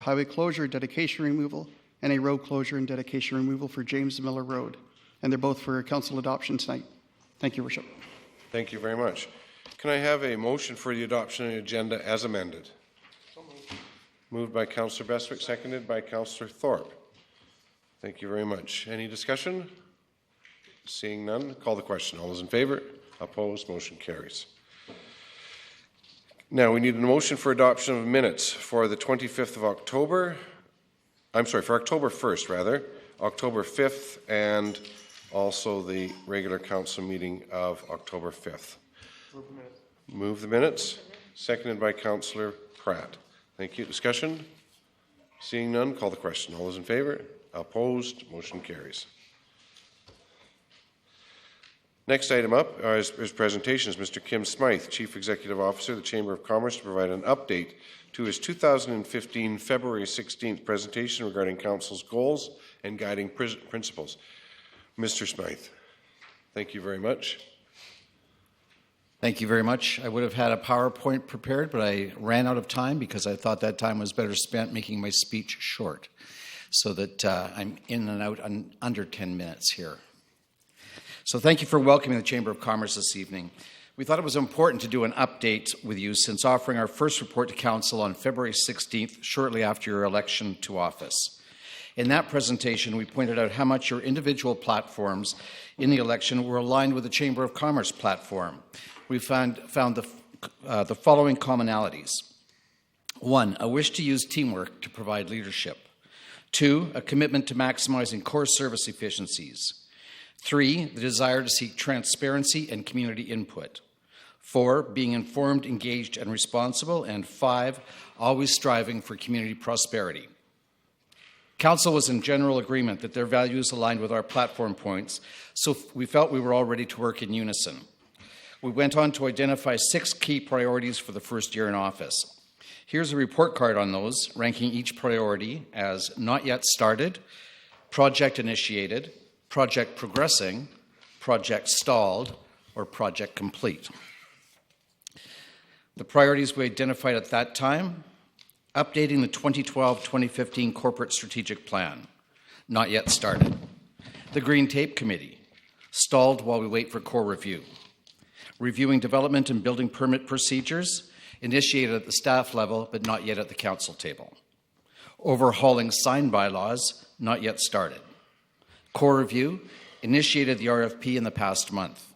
highway closure, dedication removal, and a road closure and dedication removal for James Miller Road. And they're both for council adoption tonight. Thank you, Worship. Thank you very much. Can I have a motion for the adoption of the agenda as amended? Moved by Councillor Bestwick, seconded by Councillor Thorpe. Thank you very much. Any discussion? Seeing none, call the question. All those in favour? Opposed? Motion carries. Now we need a motion for adoption of minutes for the 25th of October. I'm sorry, for October 1st, rather. October 5th and also the regular council meeting of October 5th. Move the minutes. Seconded by Councillor Pratt. Thank you. Discussion? Seeing none, call the question. All those in favour? Opposed? Motion carries. Next item up is presentations. Mr. Kim Smythe, Chief Executive Officer of the Chamber of Commerce, to provide an update to his 2015 February 16th presentation regarding Council's goals and guiding principles. Mr. Smythe, thank you very much. Thank you very much. I would have had a PowerPoint prepared, but I ran out of time because I thought that time was better spent making my speech short so that I'm in and out in under 10 minutes here. So thank you for welcoming the Chamber of Commerce this evening. We thought it was important to do an update with you since offering our first report to Council on February 16th, shortly after your election to office. In that presentation, we pointed out how much your individual platforms in the election were aligned with the Chamber of Commerce platform. We found the following commonalities. 1, a wish to use teamwork to provide leadership. 2, a commitment to maximizing core service efficiencies. 3, the desire to seek transparency and community input. 4, being informed, engaged, and responsible. And 5, always striving for community prosperity. Council was in general agreement that their values aligned with our platform points, so we felt we were all ready to work in unison. We went on to identify 6 key priorities for the first year in office. Here's a report card on those, ranking each priority as not yet started, project initiated, project progressing, project stalled, or project complete. The priorities we identified at that time: updating the 2012-2015 Corporate Strategic Plan, not yet started. The Green Tape Committee, stalled while we wait for core review. Reviewing development and building permit procedures, initiated at the staff level, but not yet at the council table. Overhauling sign bylaws, not yet started. Core review, initiated the RFP in the past month.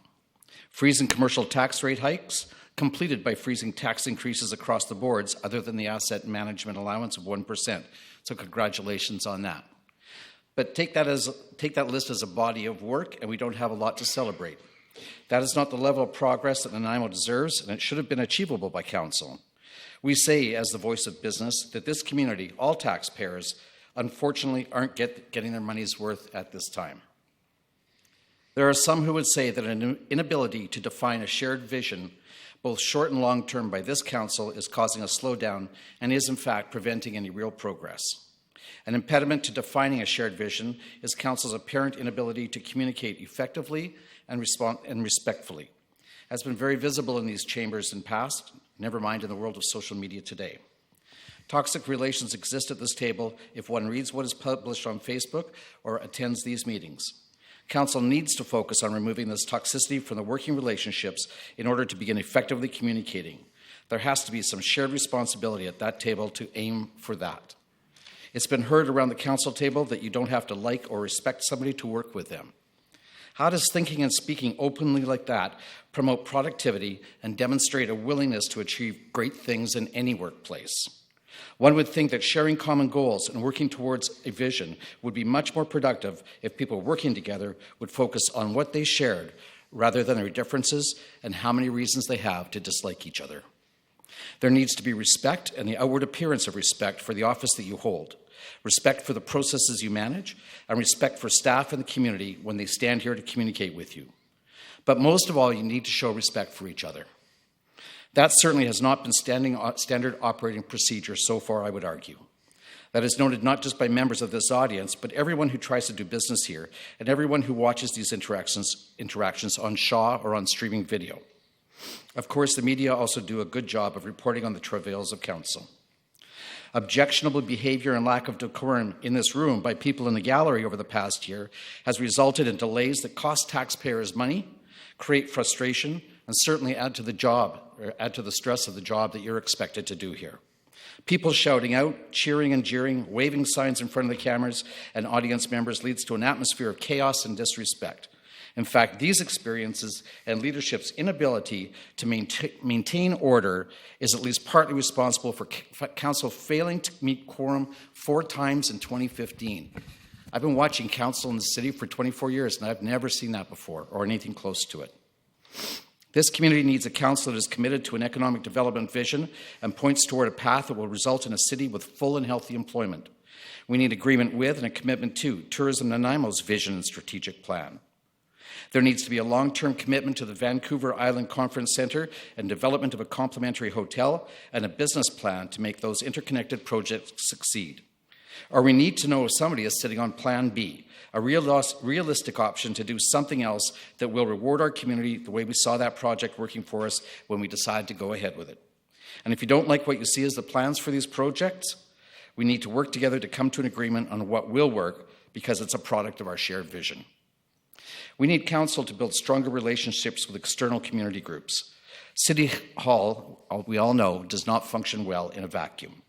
Freezing commercial tax rate hikes, completed by freezing tax increases across the boards other than the asset management allowance of 1%. So congratulations on that. But take that list as a body of work, and we don't have a lot to celebrate. That is not the level of progress that Nanaimo deserves, and it should have been achievable by Council. We say, as the voice of business, that this community, all taxpayers, unfortunately aren't getting their money's worth at this time. There are some who would say that an inability to define a shared vision, both short and long term, by this Council is causing a slowdown and is in fact preventing any real progress. An impediment to defining a shared vision is Council's apparent inability to communicate effectively and respectfully. Has been very visible in these chambers in past, never mind in the world of social media today. Toxic relations exist at this table if one reads what is published on Facebook or attends these meetings. Council needs to focus on removing this toxicity from the working relationships in order to begin effectively communicating. There has to be some shared responsibility at that table to aim for that. It's been heard around the council table that you don't have to like or respect somebody to work with them. How does thinking and speaking openly like that promote productivity and demonstrate a willingness to achieve great things in any workplace? One would think that sharing common goals and working towards a vision would be much more productive if people working together would focus on what they shared rather than their differences and how many reasons they have to dislike each other. There needs to be respect and the outward appearance of respect for the office that you hold, respect for the processes you manage, and respect for staff and the community when they stand here to communicate with you. But most of all, you need to show respect for each other. That certainly has not been standard operating procedure so far, I would argue. That is noted not just by members of this audience, but everyone who tries to do business here and everyone who watches these interactions on Shaw or on streaming video. Of course, the media also do a good job of reporting on the travails of council. Objectionable behavior and lack of decorum in this room by people in the gallery over the past year has resulted in delays that cost taxpayers money, create frustration, and certainly add to the stress of the job that you're expected to do here. People shouting out, cheering and jeering, waving signs in front of the cameras and audience members leads to an atmosphere of chaos and disrespect. In fact, these experiences and leadership's inability to maintain order is at least partly responsible for council failing to meet quorum 4 times in 2015. I've been watching council in the city for 24 years, and I've never seen that before or anything close to it. This community needs a council that is committed to an economic development vision and points toward a path that will result in a city with full and healthy employment. We need agreement with and a commitment to Tourism Nanaimo's vision and strategic plan. There needs to be a long-term commitment to the Vancouver Island Conference Centre and development of a complementary hotel and a business plan to make those interconnected projects succeed. Or we need to know if somebody is sitting on Plan B, a realistic option to do something else that will reward our community the way we saw that project working for us when we decide to go ahead with it. And if you don't like what you see as the plans for these projects, we need to work together to come to an agreement on what will work because it's a product of our shared vision. We need council to build stronger relationships with external community groups. City Hall, we all know, does not function well in a vacuum.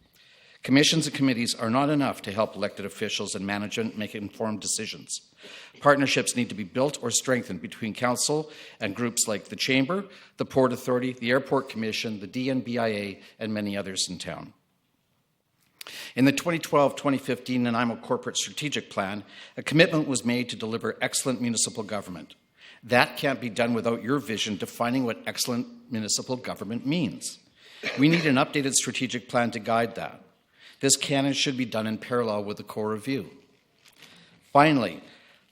Commissions and committees are not enough to help elected officials and management make informed decisions. Partnerships need to be built or strengthened between council and groups like the Chamber, the Port Authority, the Airport Commission, the DNBIA, and many others in town. In the 2012-2015 Nanaimo Corporate Strategic Plan, a commitment was made to deliver excellent municipal government. That can't be done without your vision defining what excellent municipal government means. We need an updated strategic plan to guide that. This can and should be done in parallel with the core review. Finally,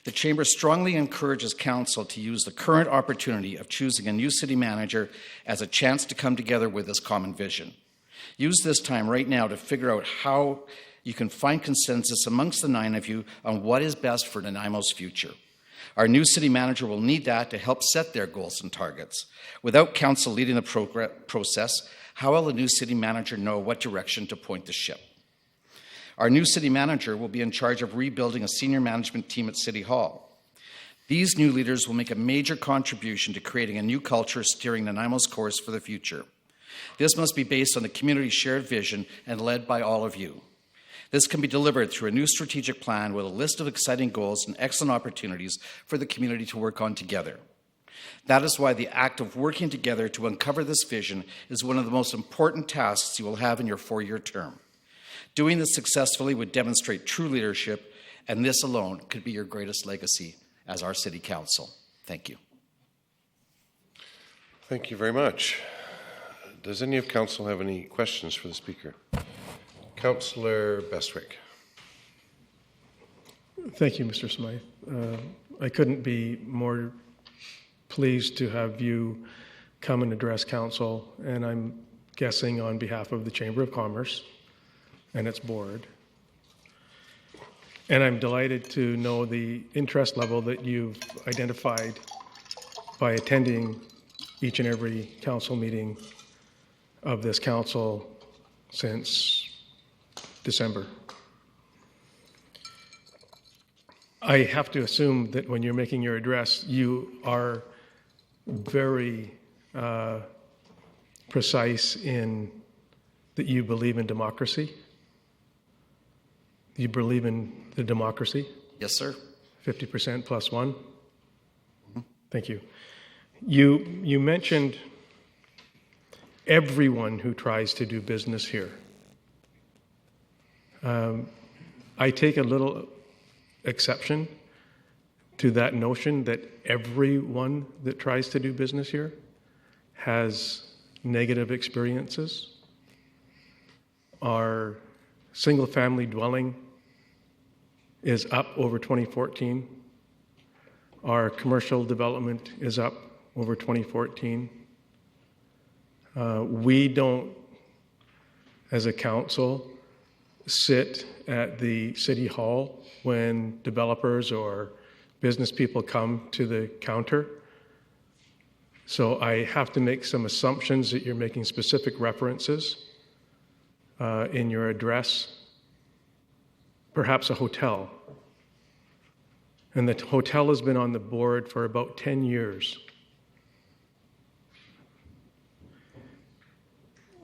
the Chamber strongly encourages Council to use the current opportunity of choosing a new city manager as a chance to come together with this common vision. Use this time right now to figure out how you can find consensus amongst the 9 of you on what is best for Nanaimo's future. Our new city manager will need that to help set their goals and targets. Without council leading the process, how will the new city manager know what direction to point the ship? Our new city manager will be in charge of rebuilding a senior management team at City Hall. These new leaders will make a major contribution to creating a new culture steering Nanaimo's course for the future. This must be based on the community's shared vision and led by all of you. This can be delivered through a new strategic plan with a list of exciting goals and excellent opportunities for the community to work on together. That is why the act of working together to uncover this vision is one of the most important tasks you will have in your 4-year term. Doing this successfully would demonstrate true leadership, and this alone could be your greatest legacy as our City Council. Thank you. Thank you very much. Does any of Council have any questions for the Speaker? Councillor Bestwick. Thank you, Mr. Smythe. I couldn't be more pleased to have you come and address Council, and I'm guessing on behalf of the Chamber of Commerce and its board. And I'm delighted to know the interest level that you've identified by attending each and every council meeting of this council since December. I have to assume that when you're making your address, you are very precise in that you believe in democracy. You believe in the democracy? Yes, sir. 50% plus 1? Mm-hmm. Thank you. You mentioned everyone who tries to do business here. I take a little exception to that notion that everyone that tries to do business here has negative experiences. Our single-family dwelling is up over 2014. Our commercial development is up over 2014. We don't, as a council, sit at the City Hall when developers or business people come to the counter. So I have to make some assumptions that you're making specific references in your address perhaps a hotel. And the hotel has been on the board for about 10 years.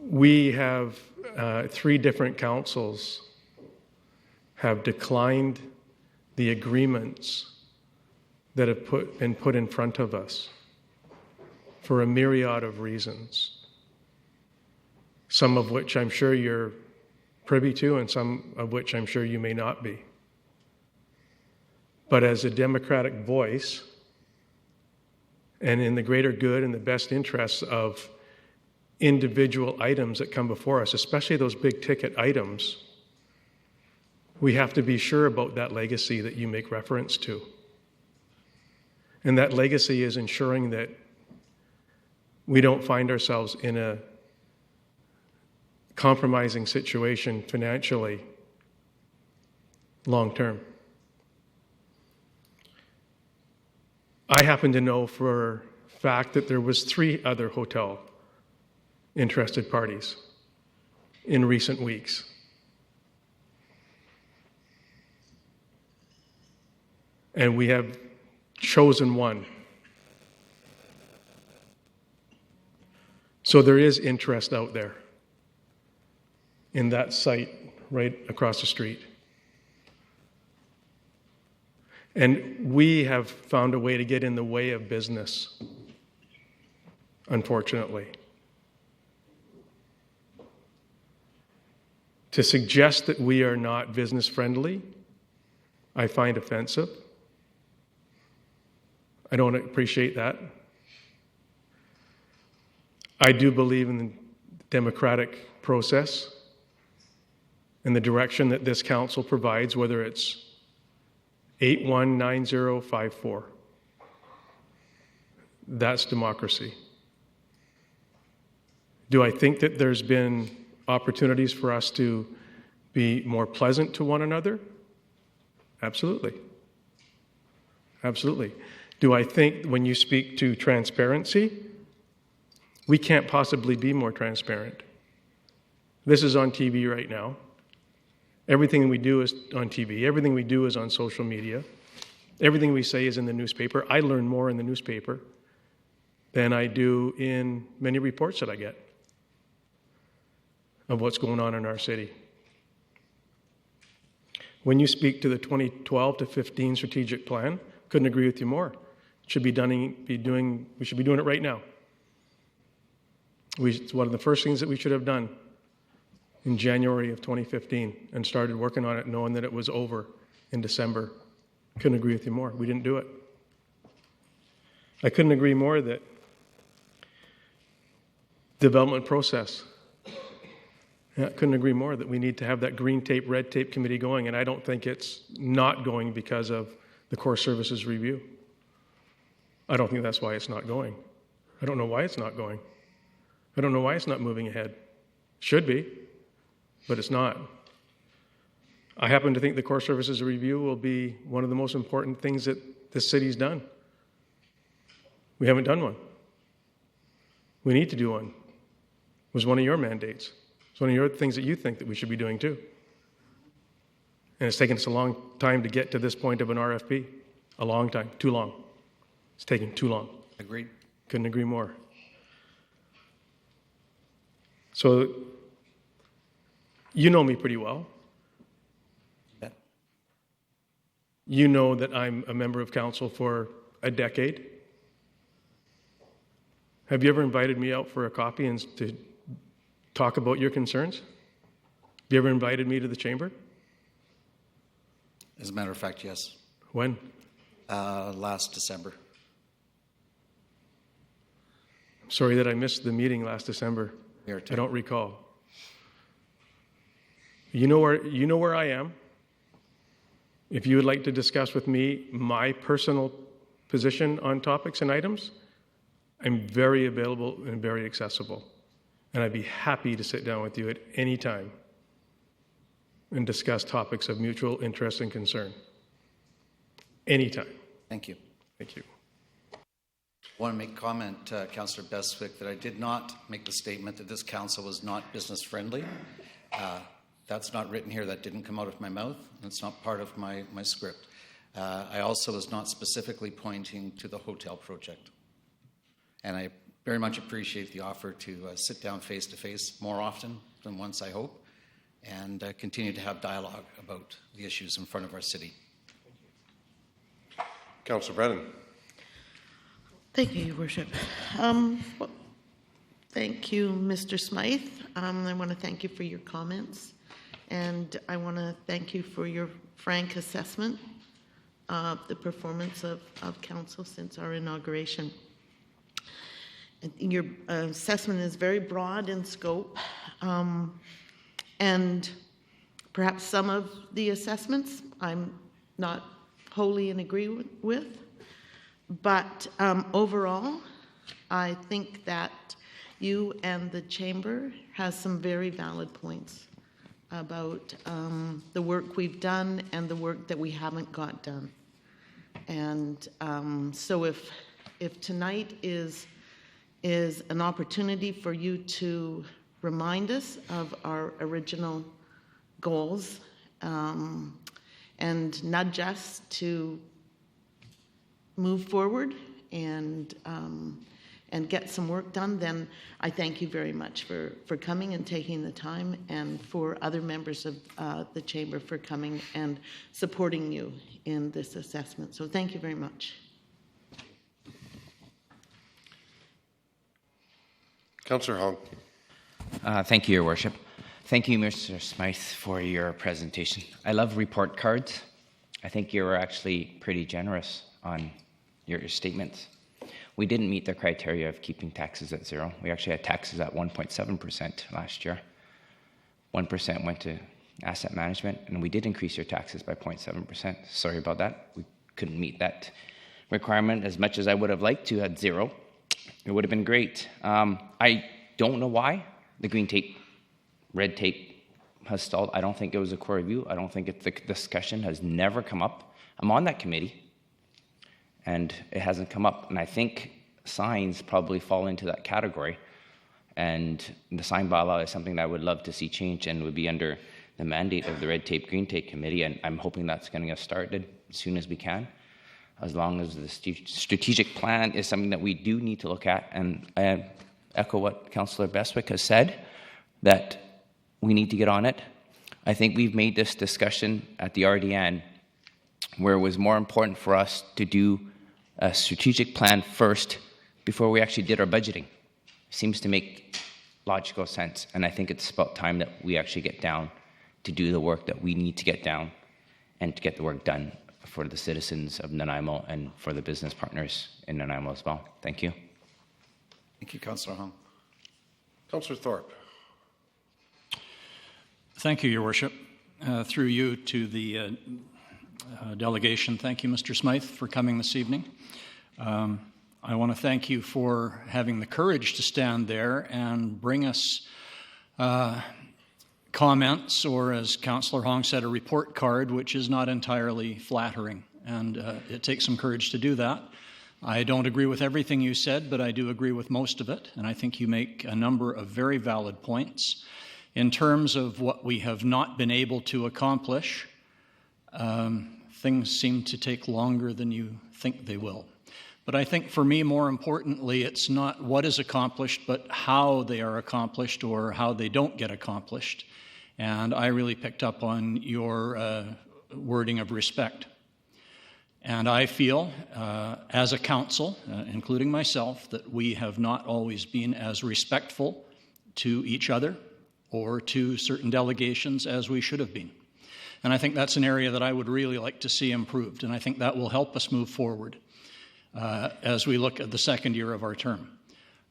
We have 3 different councils have declined the agreements that have been put in front of us for a myriad of reasons, some of which I'm sure you're privy to and some of which I'm sure you may not be. But as a democratic voice, and in the greater good and the best interests of individual items that come before us, especially those big ticket items, we have to be sure about that legacy that you make reference to. And that legacy is ensuring that we don't find ourselves in a compromising situation financially long term. I happen to know for a fact that there was 3 other hotel interested parties in recent weeks. And we have chosen one. So there is interest out there in that site right across the street. And we have found a way to get in the way of business, unfortunately. To suggest that we are not business friendly, I find offensive. I don't appreciate that. I do believe in the democratic process and the direction that this council provides, whether it's 819054. That's democracy. Do I think that there's been opportunities for us to be more pleasant to one another? Absolutely. Absolutely. Do I think when you speak to transparency, we can't possibly be more transparent? This is on TV right now. Everything we do is on TV. Everything we do is on social media. Everything we say is in the newspaper. I learn more in the newspaper than I do in many reports that I get of what's going on in our city. When you speak to the 2012 to 15 strategic plan, couldn't agree with you more. We should be doing it right now. It's one of the first things that we should have done in January of 2015 and started working on it knowing that it was over in December. Couldn't agree with you more. We didn't do it. I couldn't agree more that development process. I couldn't agree more that we need to have that green tape, red tape committee going, and I don't think it's not going because of the core services review. I don't think that's why it's not going. I don't know why it's not going. I don't know why it's not moving ahead. Should be, but it's not. I happen to think the core services review will be one of the most important things that this city's done. We haven't done one. We need to do one. It was one of your mandates. It's one of your things that you think that we should be doing too. And it's taken us a long time to get to this point of an RFP. A long time. Too long. It's taking too long. Agreed. Couldn't agree more. So, you know me pretty well. Yeah. You know that I'm a member of council for a decade. Have you ever invited me out for a coffee and to talk about your concerns? Have you ever invited me to the chamber? As a matter of fact, yes. When? Last December. I'm sorry that I missed the meeting last December. Here too. I don't recall. You know where I am. If you would like to discuss with me my personal position on topics and items, I'm very available and very accessible. And I'd be happy to sit down with you at any time and discuss topics of mutual interest and concern. Anytime. Thank you. Thank you. I want to make a comment, Councillor Bestwick, that I did not make the statement that this council was not business friendly. That's not written here. That didn't come out of my mouth. That's not part of my script. I also was not specifically pointing to the hotel project. And I very much appreciate the offer to sit down face-to-face more often than once, I hope, and continue to have dialogue about the issues in front of our city. Councillor Brennan. Thank you, Your Worship. Thank you, Mr. Smythe. I want to thank you for your comments, and I want to thank you for your frank assessment of the performance of Council since our inauguration. Your assessment is very broad in scope, and perhaps some of the assessments I'm not wholly in agreement with, but overall, I think that you and the Chamber has some very valid points about the work we've done and the work that we haven't got done. And so if tonight is an opportunity for you to remind us of our original goals and nudge us to move forward and get some work done, then I thank you very much for coming and taking the time, and for other members of the Chamber for coming and supporting you in this assessment. So thank you very much. Councillor Hong. Thank you, Your Worship. Thank you, Mr. Smythe, for your presentation. I love report cards. I think you were actually pretty generous on your statements. We didn't meet the criteria of keeping taxes at zero. We actually had taxes at 1.7% last year. 1% went to asset management, and we did increase your taxes by 0.7%. Sorry about that. We couldn't meet that requirement as much as I would have liked to at zero. It would have been great. I don't know why the green tape, red tape has stalled. I don't think it was a core review. I don't think the discussion has never come up. I'm on that committee, and it hasn't come up. And I think signs probably fall into that category. And the sign bylaw is something that I would love to see change, and would be under the mandate of the Red Tape, Green Tape Committee. And I'm hoping that's going to get started as soon as we can, as long as the strategic plan is something that we do need to look at. And I echo what Councillor Bestwick has said, that we need to get on it. I think we've made this discussion at the RDN where it was more important for us to do a strategic plan first before we actually did our budgeting. Seems to make logical sense, and I think it's about time that we actually get down to do the work that we need to get down, and to get the work done for the citizens of Nanaimo and for the business partners in Nanaimo as well. Thank you. Thank you, Councillor Hong. Councillor Thorpe. Thank you, Your Worship. Through you to the delegation, thank you, Mr. Smythe, for coming this evening. I want to thank you for having the courage to stand there and bring us comments, or as Councillor Hong said, a report card, which is not entirely flattering. And it takes some courage to do that. I don't agree with everything you said, but I do agree with most of it. And I think you make a number of very valid points. In terms of what we have not been able to accomplish, things seem to take longer than you think they will. But I think for me, more importantly, it's not what is accomplished, but how they are accomplished or how they don't get accomplished. And I really picked up on your wording of respect. And I feel, as a council, including myself, that we have not always been as respectful to each other or to certain delegations as we should have been. And I think that's an area that I would really like to see improved, and I think that will help us move forward as we look at the second year of our term.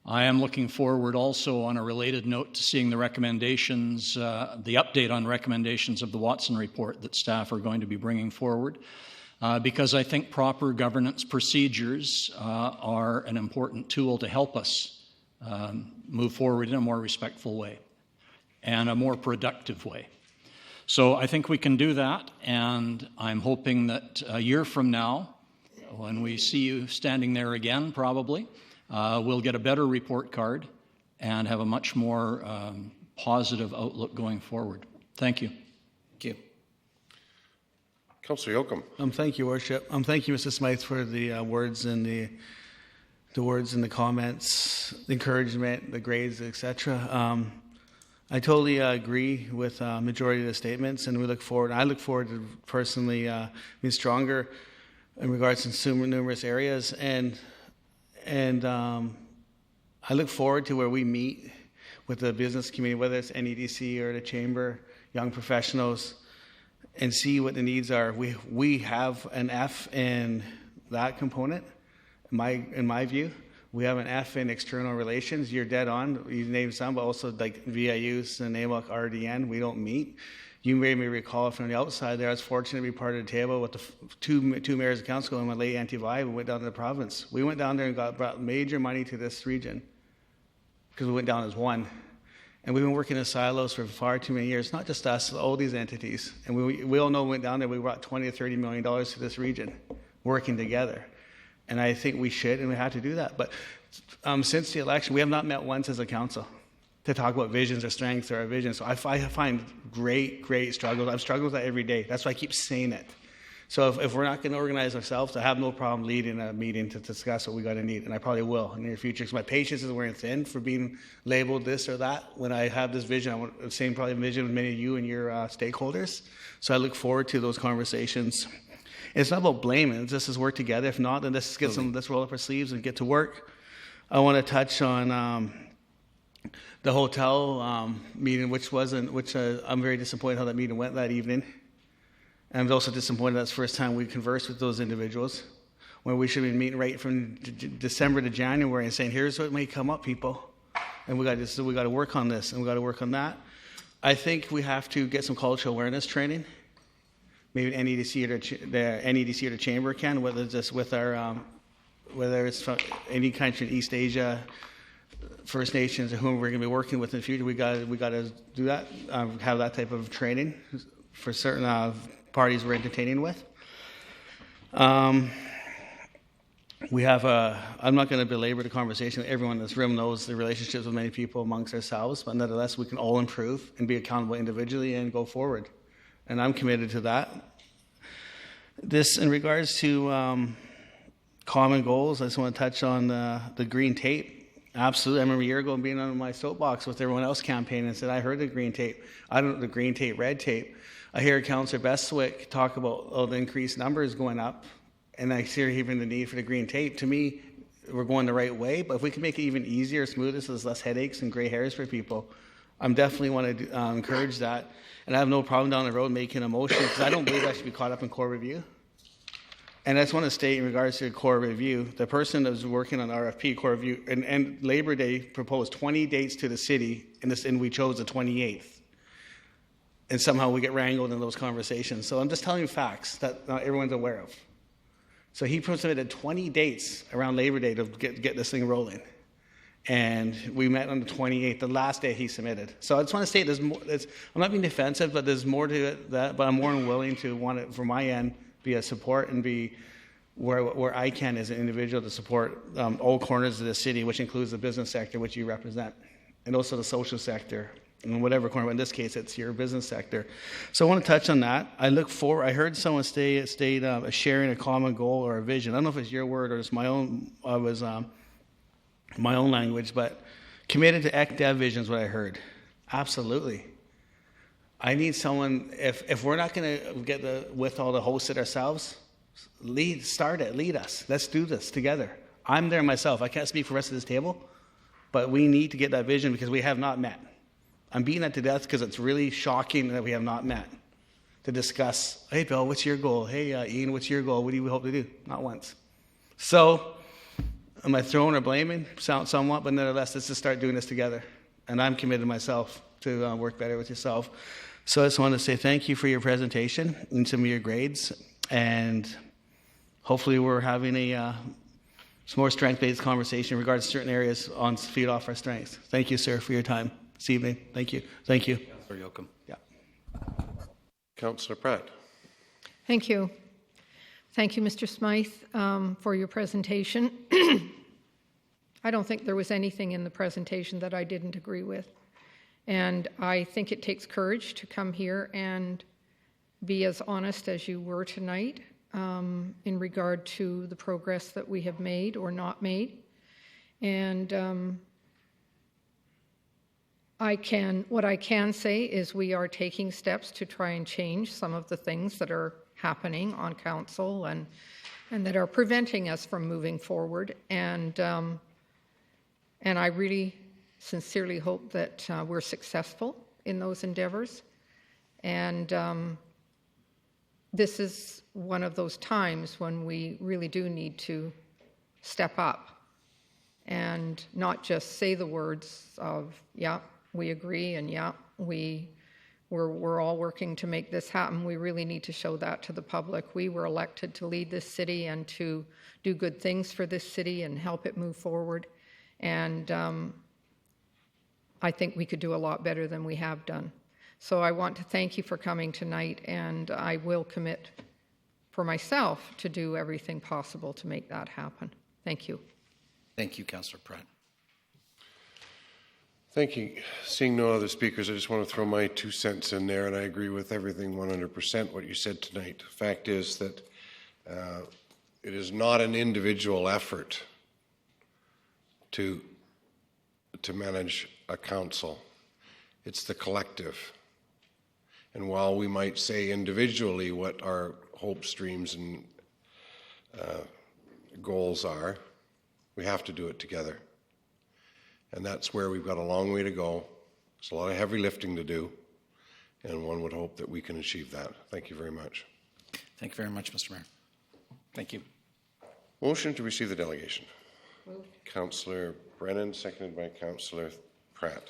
I am looking forward also, on a related note, to seeing the recommendations, the update on recommendations of the Watson report that staff are going to be bringing forward, because I think proper governance procedures are an important tool to help us move forward in a more respectful way and a more productive way. So I think we can do that, and I'm hoping that a year from now, when we see you standing there again, probably, we'll get a better report card and have a much more positive outlook going forward. Thank you. Thank you. Councillor Yocum. Thank you, Worship. Thank you, Mr. Smythe, for the words and the words and the comments, the encouragement, the grades, etc. I totally agree with majority of the statements, and we look forward. I look forward to personally being stronger in regards to numerous areas, and I look forward to where we meet with the business community, whether it's NEDC or the Chamber, young professionals, and see what the needs are. We have an F in that component, in my view. We have an F in external relations. You're dead on. You named some, but also like VIUs and NAMOC, RDN, we don't meet. You may recall from the outside there, I was fortunate to be part of the table with the two mayors of council and my late Auntie Vi. We went down to the province. We went down there and brought major money to this region because we went down as one. And we've been working in silos for far too many years, not just us, all these entities. And we all know we went down there, we brought $20 to $30 million to this region, working together. And I think we should, and we have to do that. But since the election, we have not met once as a council to talk about visions or strengths or our vision. So I find great struggles. I've struggled with that every day. That's why I keep saying it. So if we're not going to organize ourselves, I have no problem leading a meeting to discuss what we got to need, and I probably will in the near future, because my patience is wearing thin for being labeled this or that. When I have this vision, I want the same probably vision with many of you and your stakeholders. So I look forward to those conversations. It's not about blaming. This is work together. If not, then let's roll up our sleeves and get to work. I want to touch on the hotel meeting, which I'm very disappointed how that meeting went that evening. And I'm also disappointed that's the first time we conversed with those individuals, when we should be meeting right from December to January and saying, here's what may come up, people. And we got to work on this, and we got to work on that. I think we have to get some cultural awareness training. Maybe NEDC or the Chamber can, whether it's just with our, whether it's from any country in East Asia, First Nations, or whom we're going to be working with in the future. We got to do that, have that type of training for certain parties we're entertaining with. We have I'm not going to belabor the conversation. Everyone in this room knows the relationships with many people amongst ourselves, but nonetheless, we can all improve and be accountable individually and go forward. And I'm committed to that. This, in regards to common goals, I just want to touch on the green tape. Absolutely. I remember a year ago being on my soapbox with everyone else campaigning and said, I heard the green tape. I don't know the green tape, red tape. I hear Councillor Bestwick talk about the increased numbers going up, and I see even the need for the green tape. To me, we're going the right way, but if we can make it even easier, smoother, so there's less headaches and gray hairs for people, I'm definitely want to encourage that. And I have no problem down the road making a motion, because I don't believe I should be caught up in core review. And I just want to state in regards to core review, the person that was working on RFP, core review, and Labor Day proposed 20 dates to the city, and we chose the 28th. And somehow we get wrangled in those conversations. So I'm just telling you facts that not everyone's aware of. So he submitted 20 dates around Labor Day to get this thing rolling. And we met on the 28th, the last day he submitted. So I just want to say there's more. I'm not being defensive, but there's more to it. But I'm more than willing to want it from my end, be a support and be where I can as an individual to support all corners of the city, which includes the business sector, which you represent, and also the social sector. In whatever corner, in this case, it's your business sector. So I want to touch on that. I look forward. I heard someone state sharing a common goal or a vision. I don't know if it's your word or it's my own. My own language, but committed to ECDEV vision is what I heard. Absolutely. I need someone. If we're not going to get with all the host it ourselves, lead us. Let's do this together. I'm there myself. I can't speak for the rest of this table, but we need to get that vision because we have not met. I'm beating that to death because it's really shocking that we have not met to discuss, hey, Bill, what's your goal? Hey, Ian, what's your goal? What do you hope to do? Not once. So am I throwing or blaming? Somewhat, but nevertheless, let's just start doing this together. And I'm committed myself to work better with yourself. So I just want to say thank you for your presentation and some of your grades. And hopefully we're having some more strength-based conversation in regards to certain areas on feed off our strengths. Thank you, sir, for your time this evening. Thank you. Thank you. Councillor Yocum. Yeah. Councillor Pratt. Thank you. Thank you, Mr. Smythe, for your presentation. I don't think there was anything in the presentation that I didn't agree with. And I think it takes courage to come here and be as honest as you were tonight in regard to the progress that we have made or not made. And what I can say is we are taking steps to try and change some of the things that are happening on council and that are preventing us from moving forward. And I really sincerely hope that we're successful in those endeavors. And this is one of those times when we really do need to step up and not just say the words of, yeah, we agree, and yeah, we're all working to make this happen. We really need to show that to the public. We were elected to lead this city and to do good things for this city and help it move forward. And I think we could do a lot better than we have done. So I want to thank you for coming tonight, and I will commit for myself to do everything possible to make that happen. Thank you. Thank you, Councillor Pratt. Thank you. Seeing no other speakers, I just want to throw my 2 cents in there, and I agree with everything 100% what you said tonight. The fact is that it is not an individual effort to manage a council. It's the collective. And while we might say individually what our hopes, dreams, and goals are, we have to do it together. And that's where we've got a long way to go. There's a lot of heavy lifting to do, and one would hope that we can achieve that. Thank you very much. Thank you very much, Mr. Mayor. Thank you. Motion to receive the delegation. Councillor Brennan, seconded by Councillor Pratt.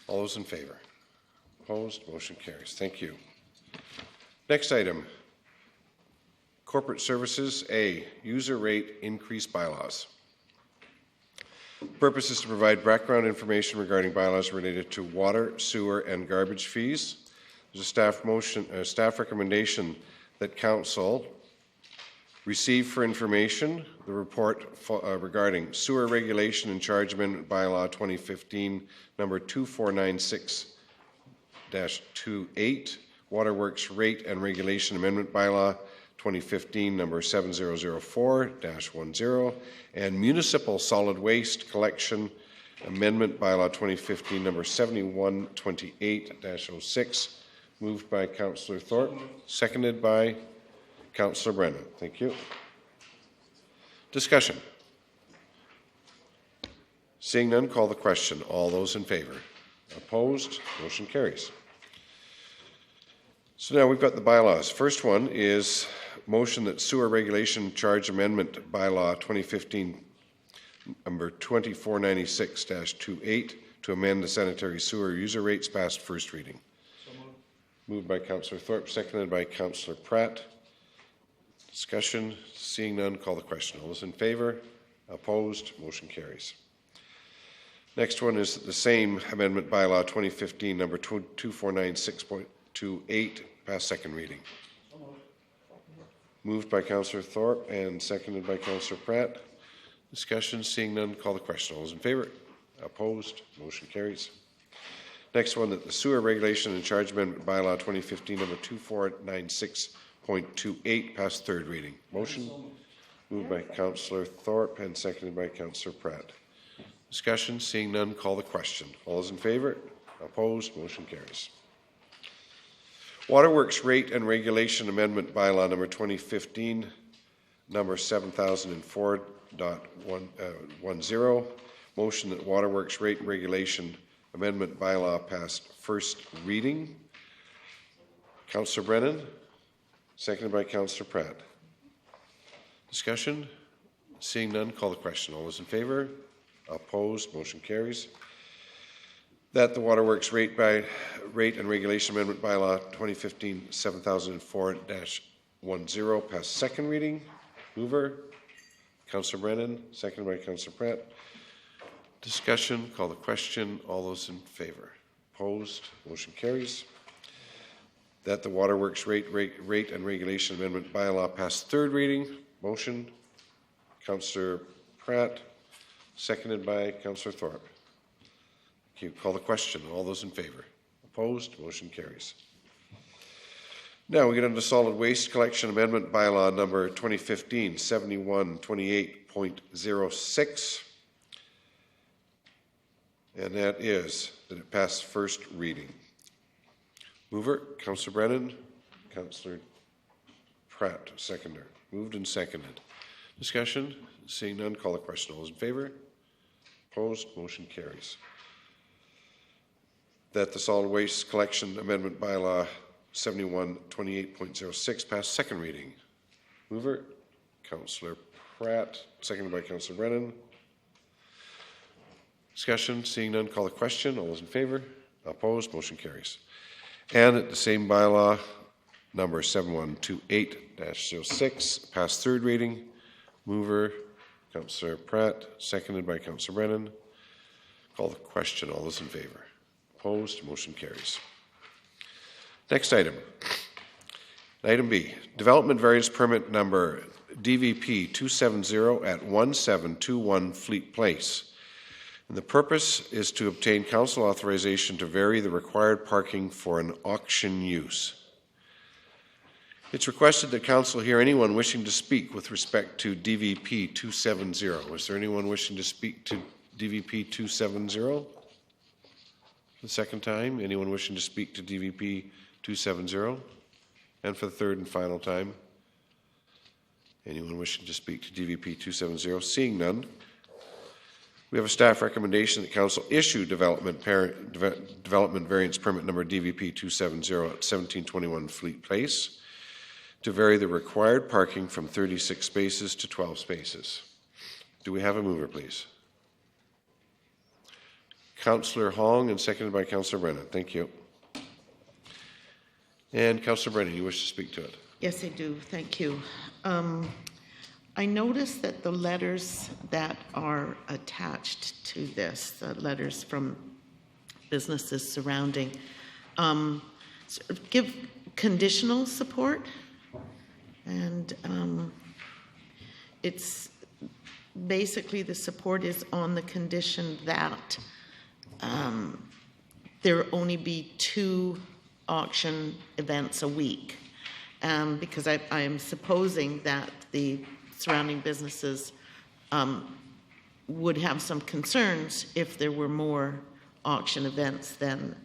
All those in favor? Opposed? Motion carries. Thank you. Next item, corporate services. A, user rate increase bylaws. The purpose is to provide background information regarding bylaws related to water, sewer, and garbage fees. There's a staff recommendation that Council receive for information the report regarding sewer regulation and charge amendment bylaw 2015 number 2496-28, waterworks rate and regulation amendment bylaw 2015 number 7004-10, and municipal solid waste collection amendment bylaw 2015 number 7128-06, moved by Councillor Thorpe, seconded by Councillor Brennan. Thank you. Discussion. Seeing none, call the question. All those in favor? Opposed? Motion carries. So now we've got the bylaws. First one is motion that sewer regulation charge amendment bylaw 2015 number 2496-28 to amend the sanitary sewer user rates passed first reading. Moved by Councillor Thorpe, seconded by Councillor Pratt. Discussion. Seeing none, call the question. All those in favor? Opposed? Motion carries. Next one is the same amendment bylaw 2015 number 2496.28 pass second reading. Moved by Councillor Thorpe and seconded by Councillor Pratt. Discussion. Seeing none, call the question. All those in favor? Opposed? Motion carries. Next one, that the sewer regulation and charge amendment bylaw 2015 number 2496.28 pass third reading. Motion. Moved by Councillor Thorpe and seconded by Councillor Pratt. Discussion. Seeing none, call the question. All those in favor? Opposed? Motion carries. Waterworks rate and regulation amendment bylaw number 2015 number 7004.10. Motion that waterworks rate and regulation amendment bylaw passed first reading. Councillor Brennan, seconded by Councillor Pratt. Discussion. Seeing none, call the question. All those in favor? Opposed? Motion carries. That the waterworks rate and regulation amendment bylaw 2015 7004-10 pass second reading. Mover, Councillor Brennan, seconded by Councillor Pratt. Discussion, call the question. All those in favor? Opposed? Motion carries. That the waterworks rate and regulation amendment bylaw pass third reading. Motion, Councillor Pratt, seconded by Councillor Thorpe. Thank you. Call the question. All those in favor? Opposed? Motion carries. Now we get into solid waste collection amendment bylaw number 2015-7128.06. And that is that it passed first reading. Mover, Councillor Brennan, Councillor Pratt, seconder. Moved and seconded. Discussion? Seeing none, call the question. All those in favor? Opposed? Motion carries. That the solid waste collection amendment bylaw 7128.06 pass second reading. Mover, Councillor Pratt, seconded by Councillor Brennan. Discussion, seeing none, call the question. All those in favor? Opposed? Motion carries. And that the same bylaw, number 7128-06, pass third reading. Mover, Councillor Pratt, seconded by Councillor Brennan. Call the question. All those in favor? Opposed? Motion carries. Next item. Item B, development variance permit number DVP 270 at 1721 Fleet Place. And the purpose is to obtain council authorization to vary the required parking for an auction use. It's requested that council hear anyone wishing to speak with respect to DVP 270. Is there anyone wishing to speak to DVP 270? The second time, anyone wishing to speak to DVP 270? And for the third and final time, anyone wishing to speak to DVP 270? Seeing none, we have a staff recommendation that council issue development variance permit number DVP 270 at 1721 Fleet Place to vary the required parking from 36 spaces to 12 spaces. Do we have a mover, please? Councillor Hong, and seconded by Councillor Brennan. Thank you. And Councillor Brennan, you wish to speak to it? Yes, I do. Thank you. I noticed that the letters that are attached to this, the letters from businesses surrounding, sort of give conditional support. And it's basically the support is on the condition that there only be 2 auction events a week, because I am supposing that the surrounding businesses would have some concerns if there were more auction events than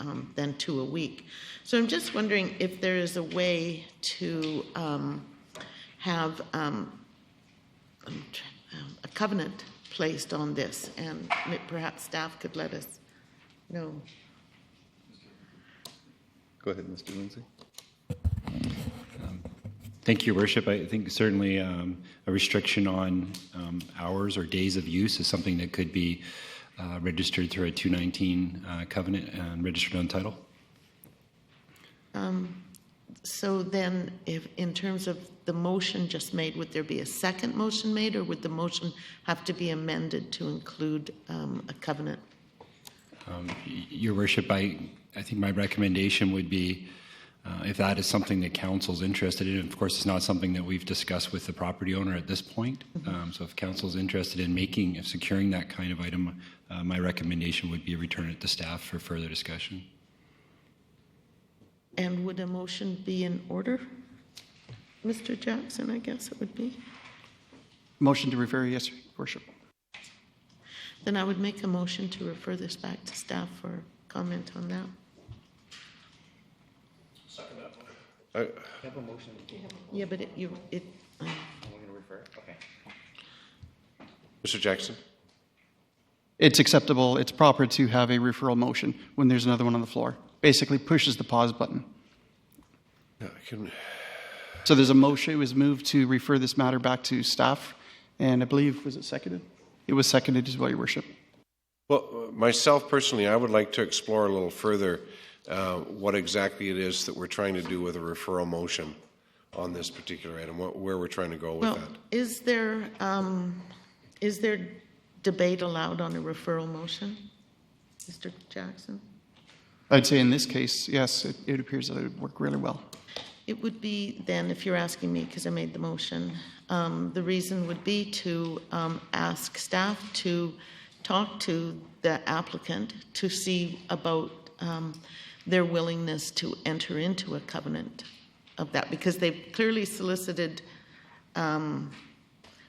2 a week. So I'm just wondering if there is a way to have a covenant placed on this, and perhaps staff could let us know. Go ahead, Mr. Lindsay. Thank you, Your Worship. I think certainly a restriction on hours or days of use is something that could be registered through a 219 covenant and registered on title. So then, if in terms of the motion just made, would there be a second motion made, or would the motion have to be amended to include a covenant? Your Worship, I think my recommendation would be if that is something that council's interested in. Of course, it's not something that we've discussed with the property owner at this point. So if council's interested in securing that kind of item, my recommendation would be return it to staff for further discussion. And would a motion be in order? Mr. Jackson, I guess it would be. Motion to refer, yes, Your Worship. Then I would make a motion to refer this back to staff for comment on that. Second that. Have a motion. Yeah, but We're going to refer it? Okay. Mr. Jackson? It's acceptable, it's proper to have a referral motion when there's another one on the floor. Basically pushes the pause button. Yeah, So there's a motion, it was moved to refer this matter back to staff, and I believe, was it seconded? It was seconded as well, Your Worship. Well, myself personally, I would like to explore a little further what exactly it is that we're trying to do with a referral motion on this particular item, where we're trying to go with that. Is there debate allowed on a referral motion, Mr. Jackson? I'd say in this case, yes, it appears that it would work really well. It would be then, if you're asking me, because I made the motion, the reason would be to ask staff to talk to the applicant to see about their willingness to enter into a covenant of that, because they've clearly solicited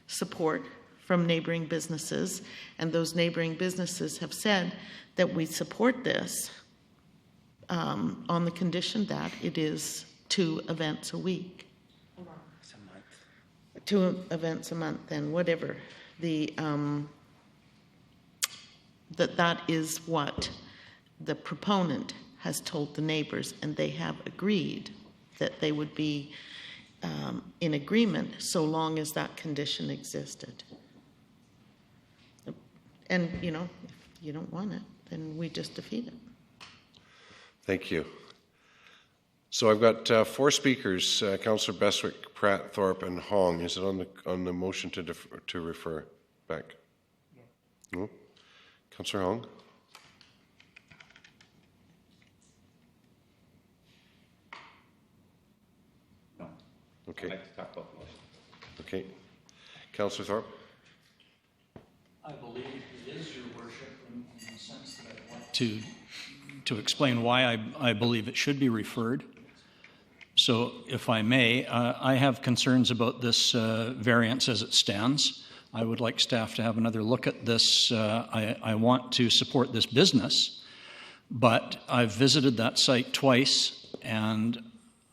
support from neighboring businesses, and those neighboring businesses have said that we support this on the condition that it is 2 events a week. 2 events a month, and whatever the that is what the proponent has told the neighbors, and they have agreed that they would be in agreement so long as that condition existed. And, you know, if you don't want it, then we just defeat it. Thank you. So I've got 4 speakers, Councillor Bestwick, Pratt, Thorpe, and Hong. Is it on the motion to refer back? No. Councillor Hong? No. Okay. I'd like to talk about the motion. Okay. Councillor Thorpe? I believe it is, Your Worship, in the sense that I'd like to explain why I believe it should be referred. So, if I may, I have concerns about this variance as it stands. I would like staff to have another look at this. I want to support this business, but I've visited that site twice, and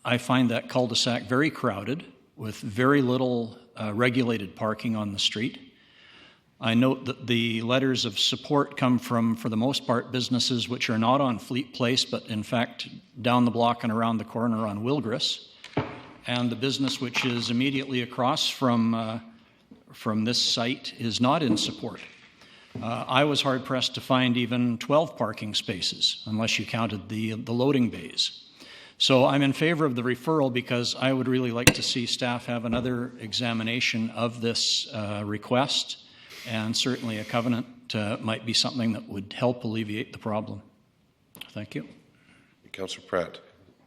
I find that cul-de-sac very crowded with very little regulated parking on the street. I note that the letters of support come from, for the most part, businesses which are not on Fleet Place, but in fact down the block and around the corner on Wilgris. And the business which is immediately across from this site is not in support. I was hard-pressed to find even 12 parking spaces, unless you counted the loading bays. So I'm in favor of the referral because I would really like to see staff have another examination of this request. And certainly a covenant might be something that would help alleviate the problem. Thank you. Councillor Pratt,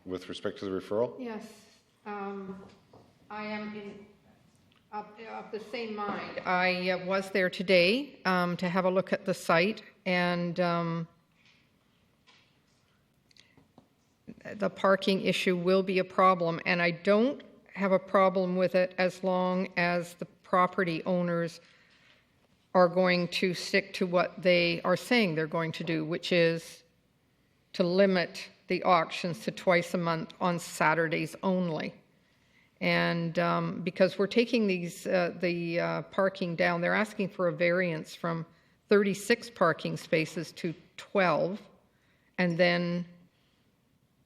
with respect to the referral? Yes, I am of the same mind. I was there today to have a look at the site, and the parking issue will be a problem, and I don't have a problem with it as long as the property owners are going to stick to what they are saying they're going to do, which is to limit the auctions to twice a month on Saturdays only. And because we're taking the parking down, they're asking for a variance from 36 parking spaces to 12, and then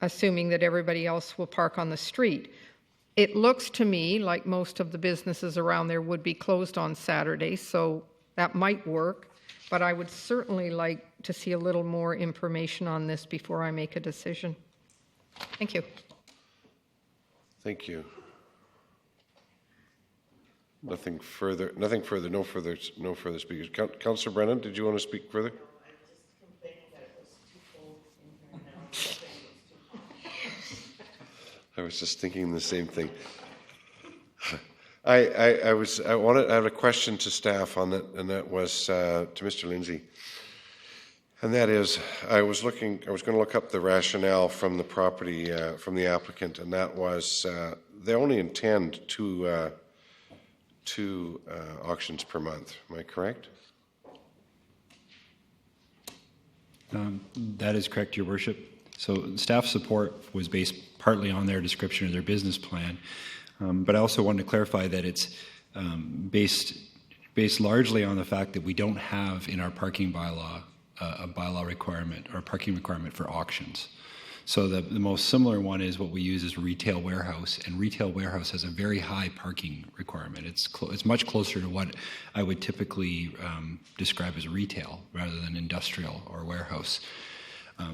assuming that everybody else will park on the street. It looks to me like most of the businesses around there would be closed on Saturdays, so that might work, but I would certainly like to see a little more information on this before I make a decision. Thank you. Thank you. No further speakers. Councillor Brennan, did you want to speak further? I was just thinking the same thing. I have a question to staff on that, and that was to Mr. Lindsay. And that is, I was going to look up the rationale from the property, from the applicant, and that was they only intend two auctions per month. Am I correct? That is correct, Your Worship. So staff support was based partly on their description of their business plan, but I also wanted to clarify that it's based largely on the fact that we don't have in our parking bylaw a bylaw requirement or a parking requirement for auctions. So the most similar one is what we use as retail warehouse, and retail warehouse has a very high parking requirement. It's much closer to what I would typically describe as retail rather than industrial or warehouse.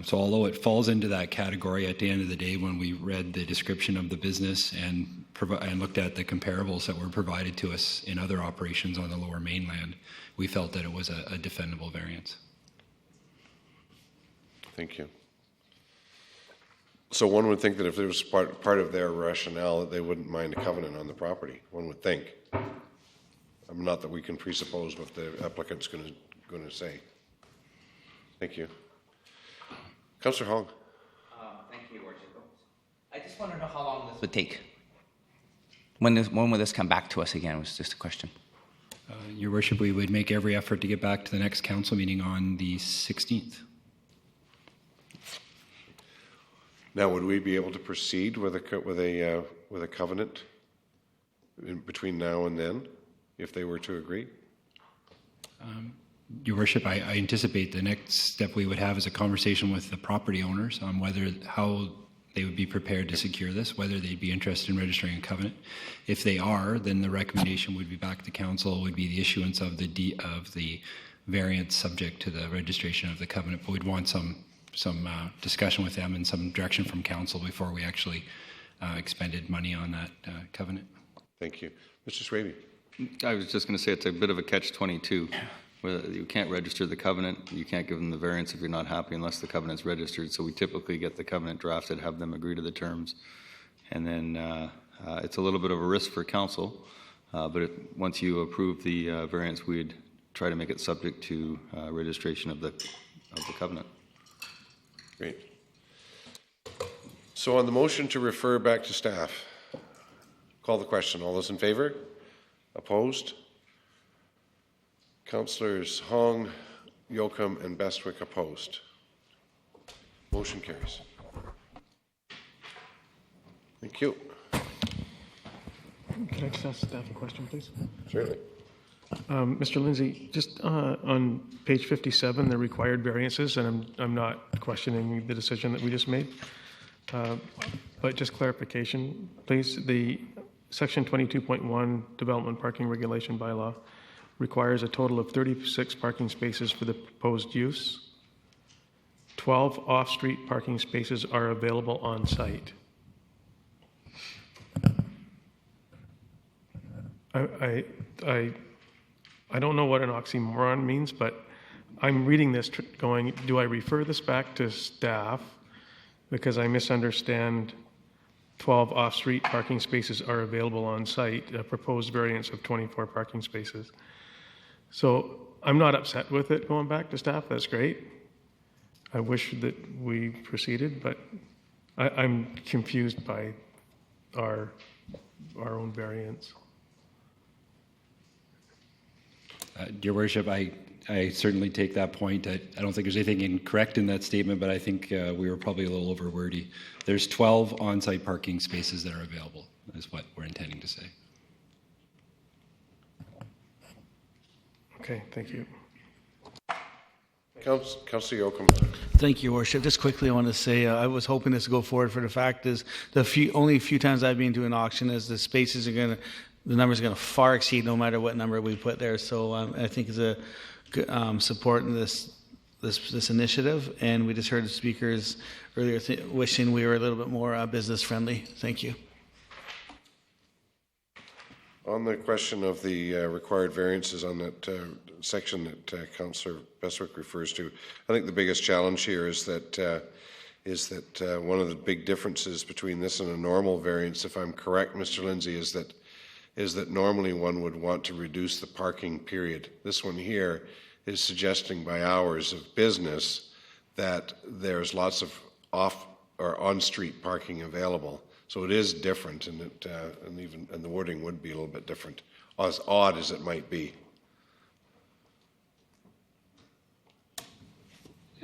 So although it falls into that category, at the end of the day, when we read the description of the business and looked at the comparables that were provided to us in other operations on the Lower Mainland, we felt that it was a defendable variance. Thank you. So one would think that if there was part of their rationale that they wouldn't mind a covenant on the property, one would think. Not that we can presuppose what the applicant's going to going to say. Thank you. Councillor Hong. Thank you, Your Worship. I just want to know how long this would take. When will this come back to us again? Was just a question. Your Worship, we would make every effort to get back to the next council meeting on the 16th. Now, would we be able to proceed with a covenant between now and then, if they were to agree? Your Worship, I anticipate the next step we would have is a conversation with the property owners on how they would be prepared to secure this, whether they'd be interested in registering a covenant. If they are, then the recommendation would be back to council, would be the issuance of the variance subject to the registration of the covenant. But we'd want some discussion with them and some direction from council before we actually expended money on that covenant. Thank you. Mr. Swaby. I was just going to say it's a bit of a catch-22. You can't register the covenant. You can't give them the variance if you're not happy unless the covenant's registered. So we typically get the covenant drafted, have them agree to the terms. And then it's a little bit of a risk for council. But once you approve the variance, we'd try to make it subject to registration of the covenant. Great. So on the motion to refer back to staff, call the question. All those in favor? Opposed? Councillors Hong, Yocum, and Bestwick opposed. Motion carries. Thank you. Can I just ask staff a question, please? Certainly. Mr. Lindsay, just on page 57, the required variances, and I'm not questioning the decision that we just made, but just clarification, please. The section 22.1 development parking regulation bylaw requires a total of 36 parking spaces for the proposed use. 12 off-street parking spaces are available on site. I don't know what an oxymoron means, but I'm reading this going, do I refer this back to staff because I misunderstand 12 off-street parking spaces are available on site, a proposed variance of 24 parking spaces. So I'm not upset with it going back to staff. That's great. I wish that we proceeded, but I'm confused by our own variance. Your Worship, I certainly take that point. I don't think there's anything incorrect in that statement, but I think we were probably a little over wordy. There's 12 on-site parking spaces that are available, is what we're intending to say. Okay, thank you. Councillor Yocum. Thank you, Your Worship. Just quickly, I want to say I was hoping this to go forward. For the fact is, only few times I've been to an auction is the spaces are going to, the numbers are going to far exceed no matter what number we put there. So I think it's a good support in this initiative. And we just heard the speakers earlier wishing we were a little bit more business friendly. Thank you. On the question of the required variances on that section that Councillor Bestwick refers to, I think the biggest challenge here is that one of the big differences between this and a normal variance, if I'm correct, Mr. Lindsay, is that normally one would want to reduce the parking period. This one here is suggesting by hours of business that there's lots of off or on-street parking available. So it is different, and the wording would be a little bit different, as odd as it might be.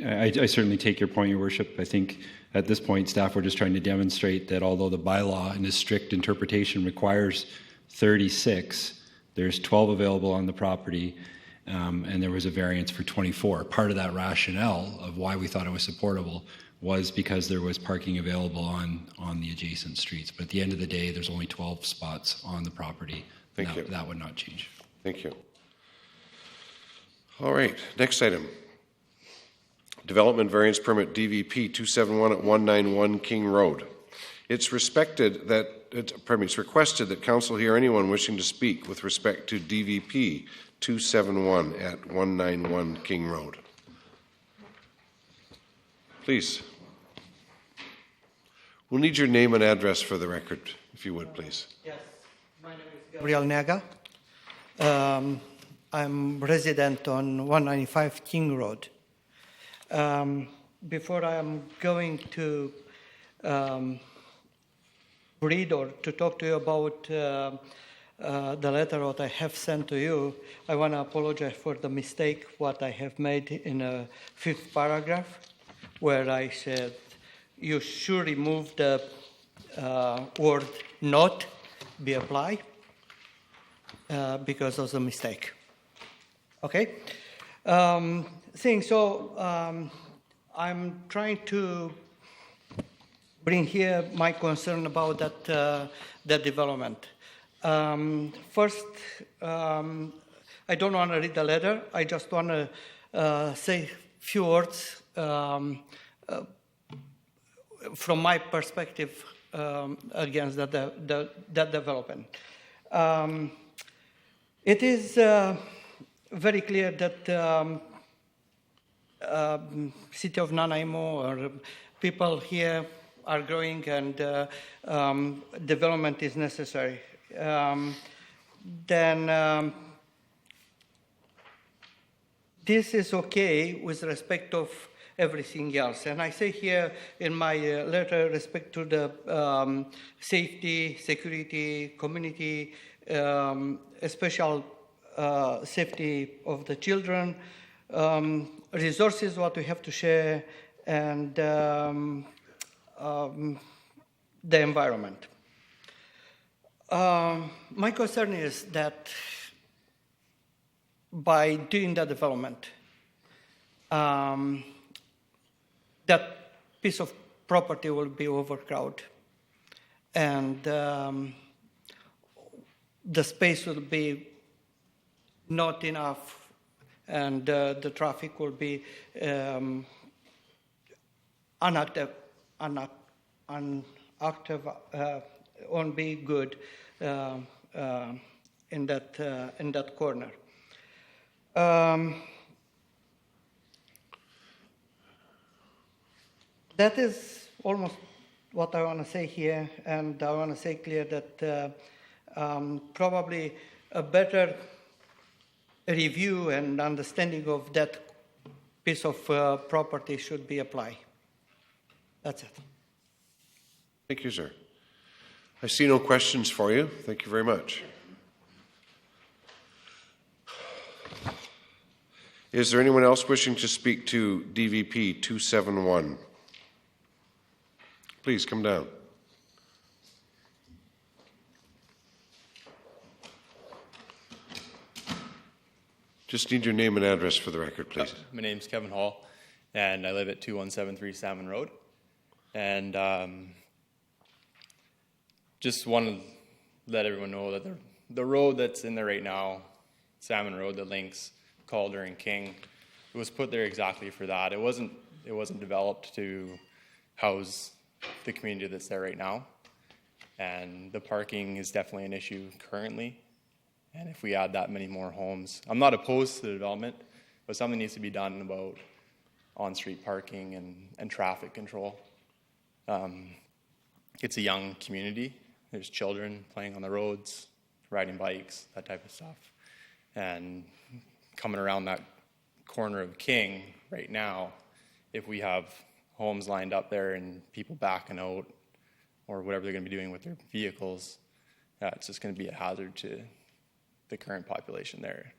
I certainly take your point, Your Worship. I think at this point, staff were just trying to demonstrate that although the bylaw in its strict interpretation requires 36, there's 12 available on the property, and there was a variance for 24. Part of that rationale of why we thought it was supportable was because there was parking available on the adjacent streets. But at the end of the day, there's only 12 spots on the property. Thank you. That would not change. Thank you. All right, next item. Development Variance Permit DVP 271 at 191 King Road. It's requested that Council hear anyone wishing to speak with respect to DVP 271 at 191 King Road. Please. We'll need your name and address for the record, if you would, please. Yes, my name is Gabriel Nega. I'm resident on 195 King Road. Before I am going to read or to talk to you about the letter that I have sent to you, I want to apologize for the mistake what I have made in the 5th paragraph, where I said you should remove the word "not" be applied because of the mistake. Okay? I'm trying to bring here my concern about that development. First, I don't want to read the letter. I just want to say a few words from my perspective against that development. It is very clear that city of Nanaimo or people here are growing and development is necessary. Then this is okay with respect of everything else. And I say here in my letter respect to the safety, security, community, special safety of the children, resources what we have to share, and the environment. My concern is that by doing that development, that piece of property will be overcrowded, and the space will be not enough, and the traffic will be unactive, won't be good in that corner. That is almost what I want to say here, and I want to say clear that probably a better review and understanding of that piece of property should be applied. That's it. Thank you, sir. I see no questions for you. Thank you very much. Is there anyone else wishing to speak to DVP 271? Please come down. Just need your name and address for the record, please. My name's Kevin Hall, and I live at 2173 Salmon Road. And just want to let everyone know that the road that's in there right now, Salmon Road, that links Calder and King, it was put there exactly for that. It wasn't developed to house the community that's there right now. And the parking is definitely an issue currently. And if we add that many more homes, I'm not opposed to the development, but something needs to be done about on-street parking and traffic control. It's a young community. There's children playing on the roads, riding bikes, that type of stuff. And coming around that corner of King right now, if we have homes lined up there and people backing out or whatever they're going to be doing with their vehicles, it's just going to be a hazard to the current population there.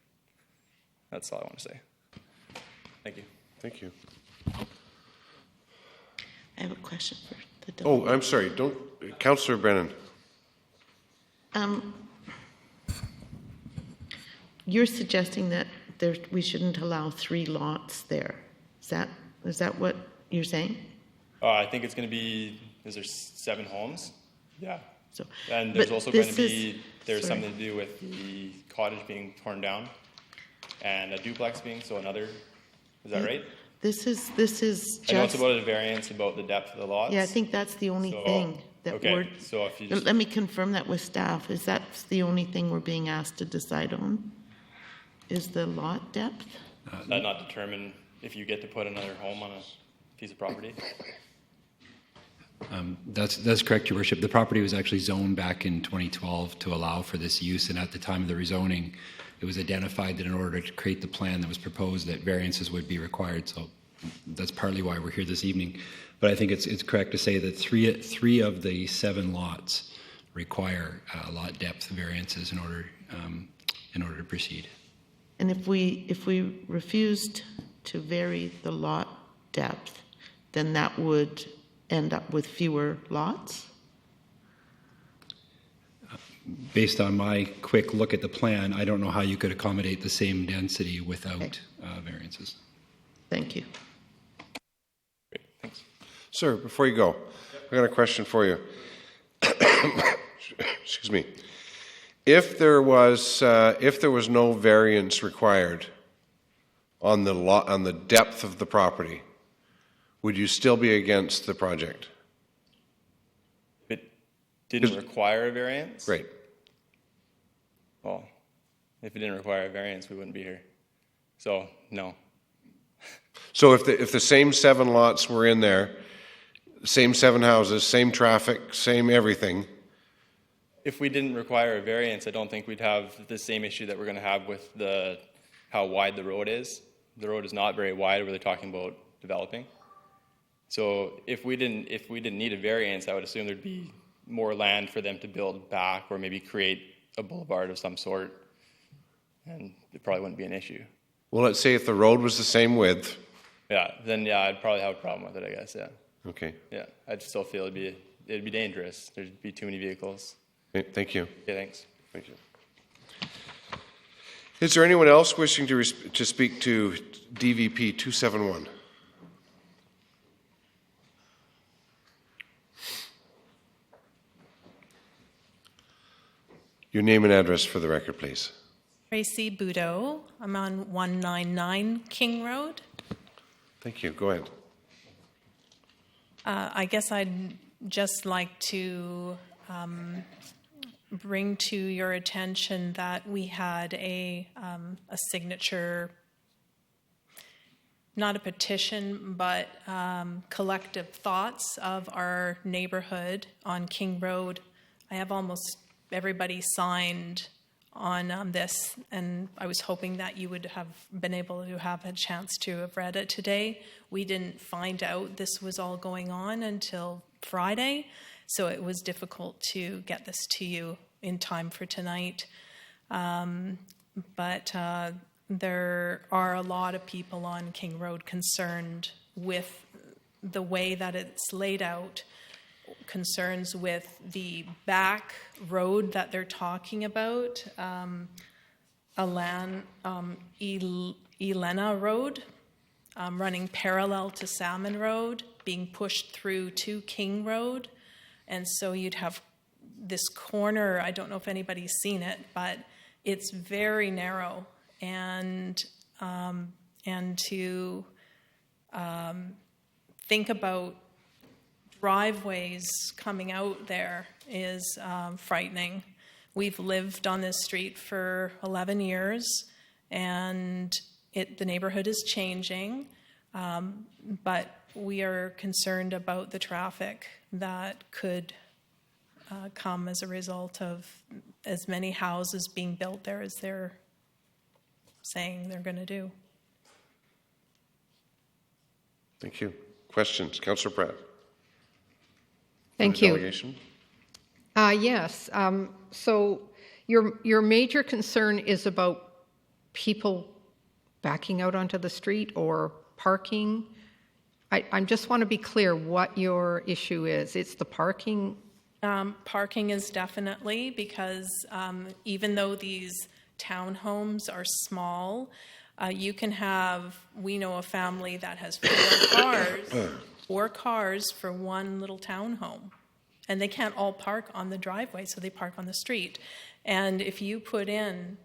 That's all I want to say. Thank you. Thank you. I have a question for the Oh, I'm sorry. Councillor Brennan. You're suggesting that we shouldn't allow 3 lots there. Is that what you're saying? I think it's going to be, is there 7 homes? Yeah. So, and there's also going to be, there's something to do with the cottage being torn down and a duplex being, so another, is that right? This is just... I know it's about a variance about the depth of the lots. Yeah, I think that's the only thing that we're... So if you just... Let me confirm that with staff. Is that the only thing we're being asked to decide on? Is the lot depth? Does that not determine if you get to put another home on a piece of property? That's correct, Your Worship. The property was actually zoned back in 2012 to allow for this use, and at the time of the rezoning, it was identified that in order to create the plan that was proposed, that variances would be required. So that's partly why we're here this evening. But I think it's correct to say that three of the 7 lots require lot depth variances in order to proceed. And if we refused to vary the lot depth, then that would end up with fewer lots? Based on my quick look at the plan, I don't know how you could accommodate the same density without variances. Thank you. Great, thanks. Sir, before you go, I got a question for you. Excuse me. If there was no variance required on the depth of the property, would you still be against the project? If it didn't require a variance? Right. Well, if it didn't require a variance, we wouldn't be here. So, no. So if the same 7 lots were in there, same 7 houses, same traffic, same everything. If we didn't require a variance, I don't think we'd have the same issue that we're going to have with how wide the road is. The road is not very wide where they're talking about developing. So if we didn't need a variance, I would assume there'd be more land for them to build back or maybe create a boulevard of some sort, and it probably wouldn't be an issue. Well, let's say if the road was the same width. Then I'd probably have a problem with it, I guess, Okay. Yeah, I'd still feel it'd be dangerous. There'd be too many vehicles. Okay, thank you. Yeah, thanks. Thank you. Is there anyone else wishing to speak to DVP 271? Your name and address for the record, please. Tracy Budo. I'm on 199 King Road. Thank you. Go ahead. I guess I'd just like to bring to your attention that we had a signature, not a petition, but collective thoughts of our neighborhood on King Road. I have almost everybody signed on this, and I was hoping that you would have been able to have a chance to have read it today. We didn't find out this was all going on until Friday, so it was difficult to get this to you in time for tonight. But there are a lot of people on King Road concerned with the way that it's laid out, concerns with the back road that they're talking about, Elena Road, running parallel to Salmon Road, being pushed through to King Road. And so you'd have this corner, I don't know if anybody's seen it, but it's very narrow. And to think about driveways coming out there is frightening. We've lived on this street for 11 years, and the neighborhood is changing, but we are concerned about the traffic that could come as a result of as many houses being built there as they're saying they're going to do. Thank you. Questions? Councillor Pratt. Thank you. Delegation? Yes. So your major concern is about people backing out onto the street or parking. I just want to be clear what your issue is. It's the parking. Parking is definitely, because even though these townhomes are small, we know a family that has 4 cars for one little townhome, and they can't all park on the driveway, so they park on the street. And if you put in,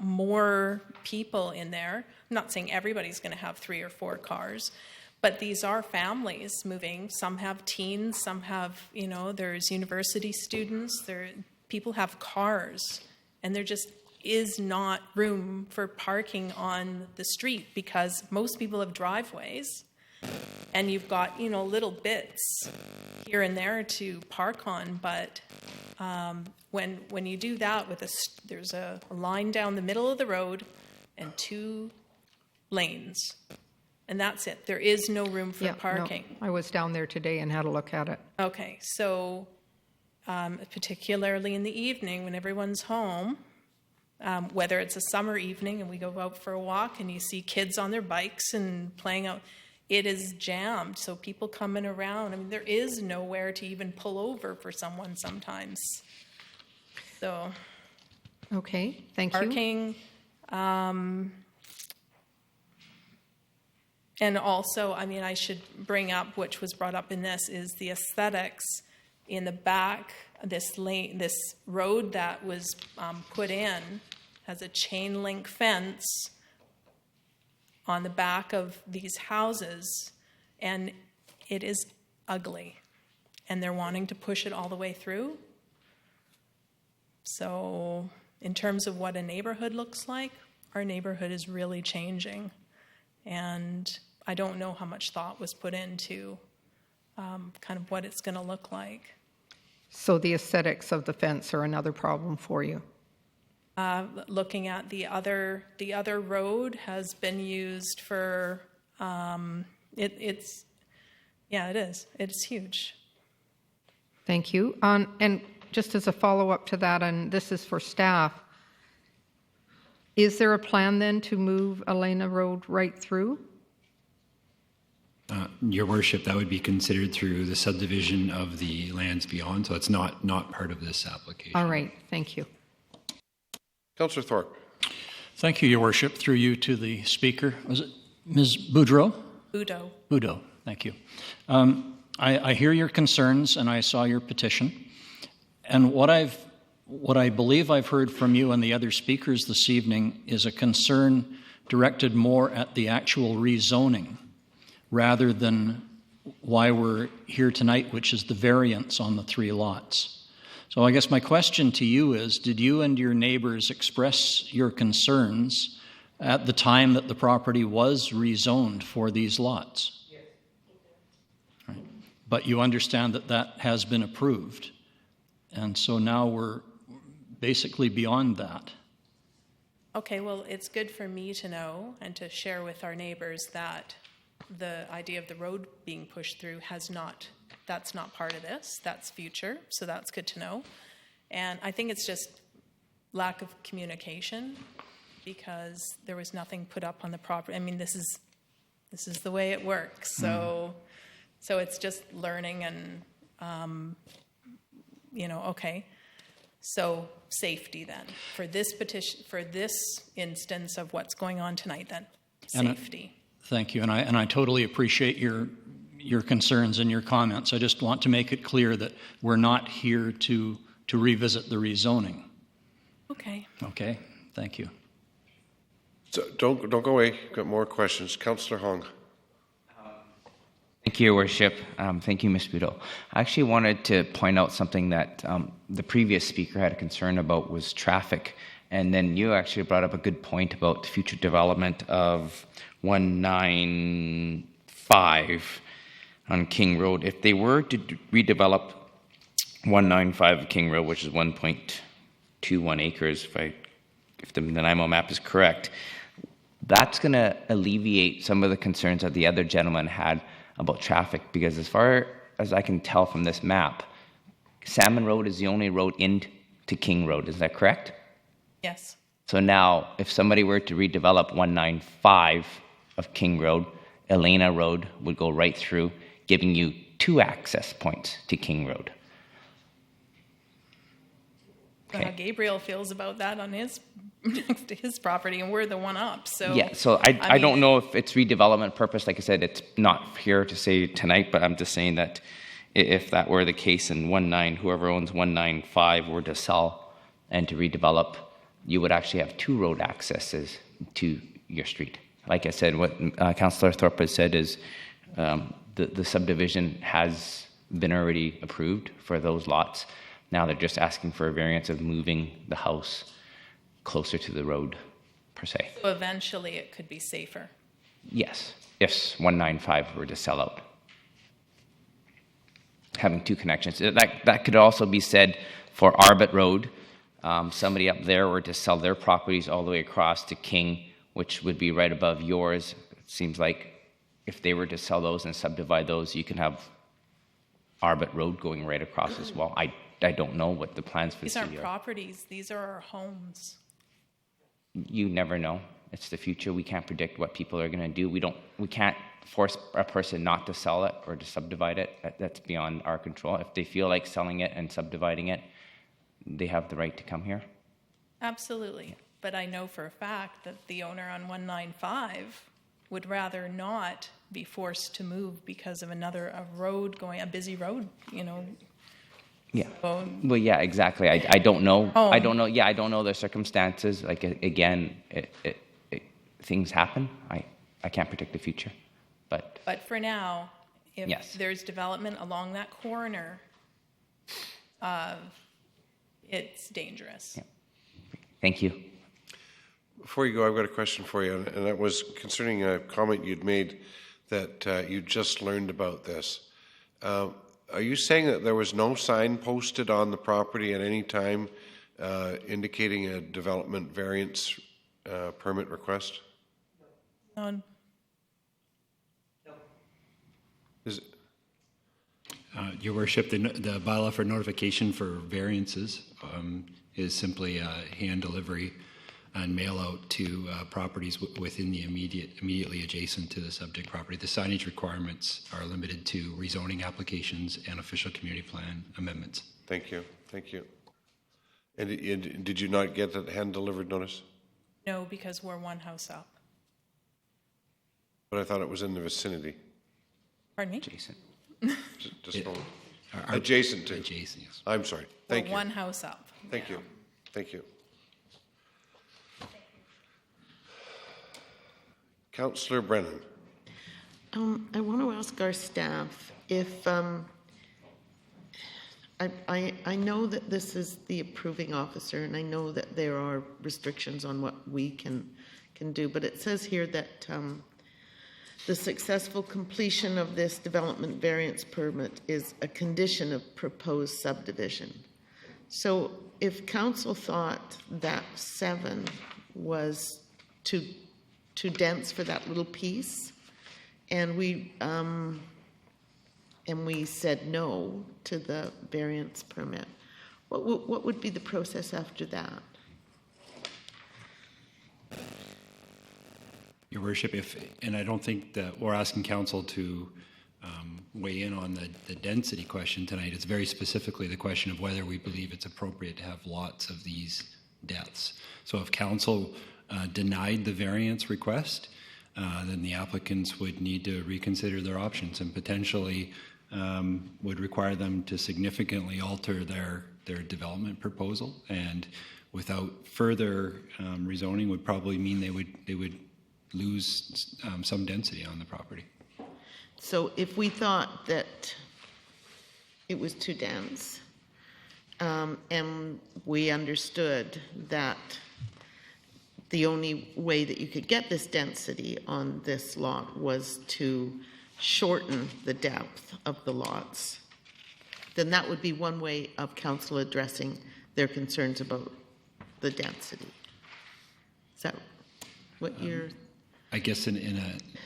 more people in there, I'm not saying everybody's going to have 3 or 4 cars, but these are families moving. Some have teens, some have, there's university students, people have cars, and there just is not room for parking on the street because most people have driveways. And you've got, little bits here and there to park on, but when you do that there's a line down the middle of the road and 2 lanes, and that's it. There is no room for parking. No, I was down there today and had a look at it. Okay, so particularly in the evening when everyone's home, whether it's a summer evening and we go out for a walk and you see kids on their bikes and playing out, it is jammed. So people coming around, I mean, there is nowhere to even pull over for someone sometimes. So. Okay, thank you. Parking. And also, I mean, I should bring up, which was brought up in this, is the aesthetics in the back. This road that was put in has a chain link fence on the back of these houses, and it is ugly. And they're wanting to push it all the way through. So in terms of what a neighborhood looks like, our neighborhood is really changing. And I don't know how much thought was put into kind of what it's going to look like. So the aesthetics of the fence are another problem for you? Looking at the other road has been used for, it is. It's huge. Thank you. And just as a follow-up to that, and this is for staff, is there a plan then to move Elena Road right through? Your Worship, that would be considered through the subdivision of the lands beyond, so it's not part of this application. All right, thank you. Councillor Thorpe. Thank you, Your Worship. Through you to the Speaker. Was it Ms. Boudreau? Boudreau. Boudreau, thank you. I hear your concerns and I saw your petition. And what I believe I've heard from you and the other speakers this evening is a concern directed more at the actual rezoning rather than why we're here tonight, which is the variance on the 3 lots. So I guess my question to you is, did you and your neighbors express your concerns at the time that the property was rezoned for these lots? Yes. Right. But you understand that that has been approved. And so now we're basically beyond that. Okay, well, it's good for me to know and to share with our neighbors that the idea of the road being pushed through that's not part of this. That's future, so that's good to know. And I think it's just lack of communication because there was nothing put up on the property. I mean, this is the way it works. So it's just learning and, okay. So safety then for this petition, for this instance of what's going on tonight then, safety. Thank you, and I totally appreciate your concerns and your comments. I just want to make it clear that we're not here to revisit the rezoning. Okay. Okay, thank you. So don't go away. Got more questions. Councillor Hong. Thank you, Your Worship. Thank you, Ms. Boudreau. I actually wanted to point out something that the previous speaker had a concern about was traffic. And then you actually brought up a good point about the future development of 195 on King Road. If they were to redevelop 195 King Road, which is 1.21 acres, if the Nanaimo map is correct, that's going to alleviate some of the concerns that the other gentleman had about traffic, because as far as I can tell from this map, Salmon Road is the only road into King Road. Is that correct? Yes. So now, if somebody were to redevelop 195 of King Road, Elena Road would go right through, giving you 2 access points to King Road. Okay. How Gabriel feels about that on his next to his property, and we're the one up. So yeah. So I don't know if it's redevelopment purpose. Like I said, it's not here to say tonight, but I'm just saying that if that were the case, and whoever owns 195 were to sell and to redevelop, you would actually have 2 road accesses to your street. Like I said, what Councillor Thorpe has said is the subdivision has been already approved for those lots. Now they're just asking for a variance of moving the house closer to the road, per se. eventually it could be safer. Yes. if 195 were to sell out. Having two connections. That could also be said for Arbit Road. Somebody up there were to sell their properties all the way across to King, which would be right above yours. It seems like if they were to sell those and subdivide those, you can have Arbit Road going right across as well. I don't know what the plans for the These city aren't are. properties, these are our homes. You never know. It's the future. We can't predict what people are going to do. We can't force a person not to sell it or to subdivide it. That's beyond our control. If they feel like selling it and subdividing it, they have the right to come here. Absolutely. But I know for a fact that the owner on 195 would rather not be forced to move because of a busy road, Yeah. So, Well, yeah, exactly. I don't know. Oh. I don't know. Yeah, I don't know the circumstances. Like again, things happen. I can't predict the future, but for now, if Yes. there's development along that corner, it's dangerous. Yeah. Thank you. Before you go, I've got a question for you, and that was concerning a comment you'd made that you just learned about this. Are you saying that there was no sign posted on the property at any time indicating a development variance permit request? None. Is Your Worship, the bylaw for notification for variances is simply a hand delivery and mail out to properties within the immediately adjacent to the subject property. The signage requirements are limited to rezoning applications and official community plan amendments. Thank you. Thank you. And did you not get that hand-delivered notice? No, because we're one house up. But I thought it was in the vicinity. Pardon me? Jason. Just adjacent to. Adjacent, yes. I'm sorry. Thank We're you. one house up. Thank you. Thank you. Councillor Brennan. I want to ask our staff if, I know that this is the approving officer, and I know that there are restrictions on what we can do, but it says here that the successful completion of this development variance permit is a condition of proposed subdivision. So if council thought that 7 was too dense for that little piece, and we said no to the variance permit, what would be the process after that? Your Worship, and I don't think that we're asking council to weigh in on the density question tonight. It's very specifically the question of whether we believe it's appropriate to have lots of these depths. So if council denied the variance request, then the applicants would need to reconsider their options and potentially would require them to significantly alter their development proposal, and without further rezoning would probably mean they would lose some density on the property. So if we thought that it was too dense, and we understood that the only way that you could get this density on this lot was to shorten the depth of the lots, then that would be one way of council addressing their concerns about the density. Is that what you're... I guess in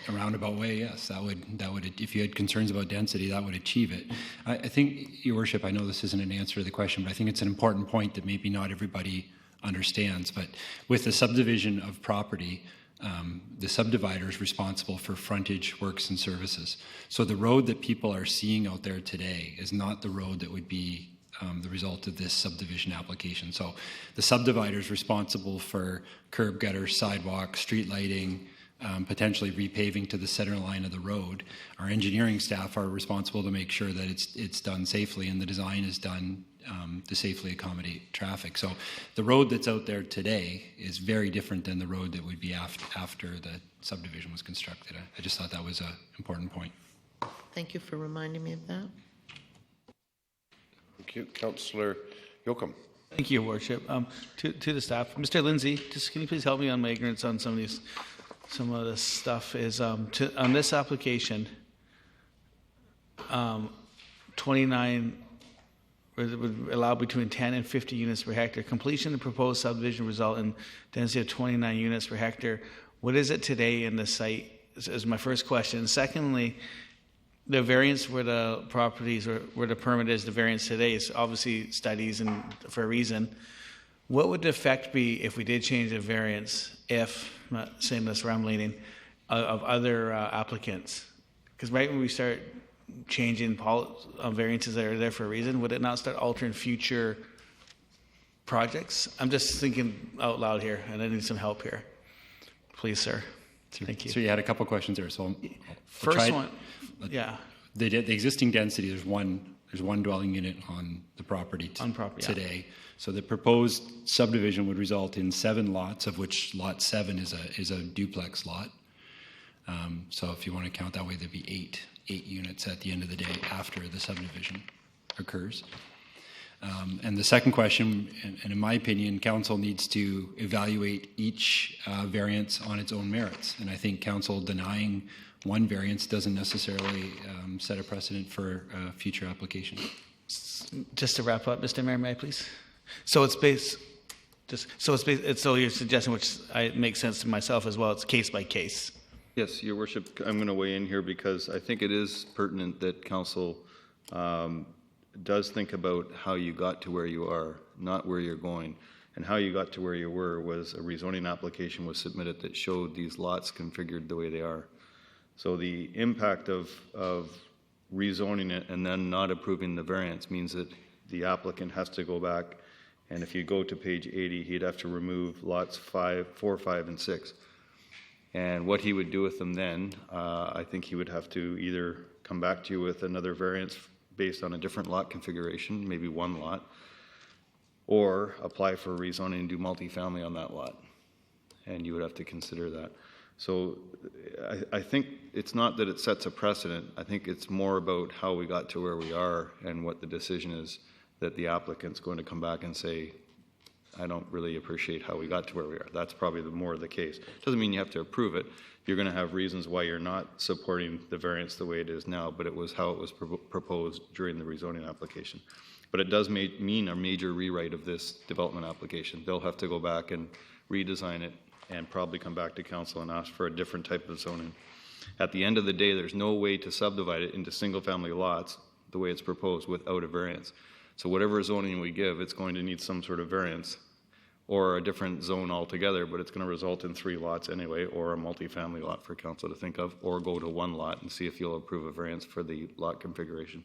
a roundabout way, yes, that would if you had concerns about density, that would achieve it. I think, Your Worship, I know this isn't an answer to the question, but I think it's an important point that maybe not everybody understands. But with the subdivision of property, the subdivider is responsible for frontage, works, and services. So the road that people are seeing out there today is not the road that would be the result of this subdivision application. So the subdivider is responsible for curb gutters, sidewalks, street lighting, potentially repaving to the center line of the road. Our engineering staff are responsible to make sure that it's done safely and the design is done to safely accommodate traffic. So the road that's out there today is very different than the road that would be after the subdivision was constructed. I just thought that was an important point. Thank you for reminding me of that. Thank you. Councillor Yoakum. Thank you, Your Worship. To the staff, Mr. Lindsay, just can you please help me on my ignorance on some of these some of this stuff is on this application, 29 would allow between 10 and 50 units per hectare. Completion of the proposed subdivision result in density of 29 units per hectare. What is it today in the site is my first question. Secondly, the variance where the properties or where the permit is, the variance today is obviously studies and for a reason. What would the effect be if we did change the variance, if, I'm not saying this where I'm leaning, of other applicants? Because right when we start changing variances that are there for a reason, would it not start altering future projects? I'm just thinking out loud here, and I need some help here. Please, sir. Thank you. So you had a couple questions there. So First one, yeah. The existing density, there's one dwelling unit on the property today. Yeah. So the proposed subdivision would result in 7 lots, of which lot 7 is a duplex lot. So if you want to count that way, there'd be 8 units at the end of the day after the subdivision occurs. And the second question, and in my opinion, council needs to evaluate each variance on its own merits. And I think council denying one variance doesn't necessarily set a precedent for future application. Just to wrap up, Mr. Mayor, may I please? So it's based, so you're suggesting, which makes sense to myself as well, it's case by case. Yes, Your Worship, I'm going to weigh in here because I think it is pertinent that council does think about how you got to where you are, not where you're going. And how you got to where you were was a rezoning application was submitted that showed these lots configured the way they are. So the impact of rezoning it and then not approving the variance means that the applicant has to go back, and if you go to page 80, he'd have to remove lots 4, 5, and 6. And what he would do with them then, I think he would have to either come back to you with another variance based on a different lot configuration, maybe one lot, or apply for rezoning and do multifamily on that lot. And you would have to consider that. So I think it's not that it sets a precedent. I think it's more about how we got to where we are and what the decision is that the applicant's going to come back and say, I don't really appreciate how we got to where we are. That's probably more of the case. Doesn't mean you have to approve it. You're going to have reasons why you're not supporting the variance the way it is now, but it was how it was proposed during the rezoning application. But it does mean a major rewrite of this development application. They'll have to go back and redesign it and probably come back to council and ask for a different type of zoning. At the end of the day, there's no way to subdivide it into single-family lots the way it's proposed without a variance. So whatever zoning we give, it's going to need some sort of variance or a different zone altogether, but it's going to result in 3 lots anyway, or a multifamily lot for council to think of, or go to 1 lot and see if you'll approve a variance for the lot configuration.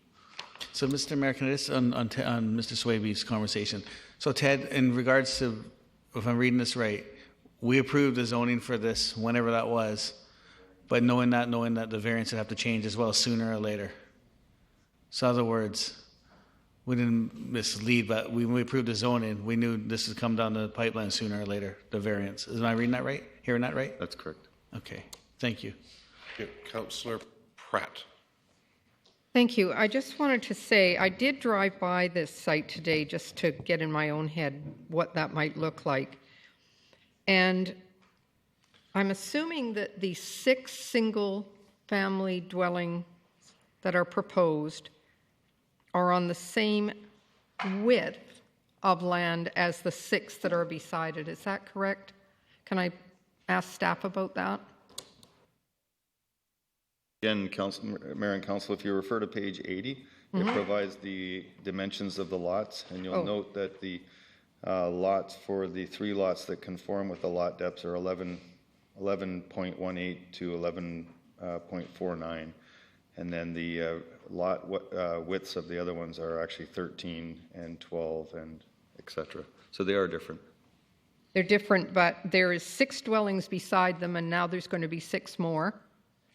So, Mr. Mayor, can I just, on Mr. Swaby's conversation, so Ted, in regards to, if I'm reading this right, we approved the zoning for this whenever that was, but knowing that the variance would have to change as well sooner or later. So, in other words, we didn't mislead, but when we approved the zoning, we knew this would come down the pipeline sooner or later, the variance. Am I reading that right? Hearing that right? That's correct. Okay. Thank you. Okay. Councillor Pratt. Thank you. I just wanted to say I did drive by this site today just to get in my own head what that might look like. And I'm assuming that the 6 single-family dwellings that are proposed are on the same width of land as the 6 that are beside it. Is that correct? Can I ask staff about that? Again, Mayor and Council, if you refer to page 80, it provides the dimensions of the lots, and you'll note that the lots for the 3 lots that conform with the lot depths are 11.18 to 11.49, and then the lot widths of the other ones are actually 13 and 12 and etc. So they are different. They're different, but there is 6 dwellings beside them, and now there's going to be 6 more,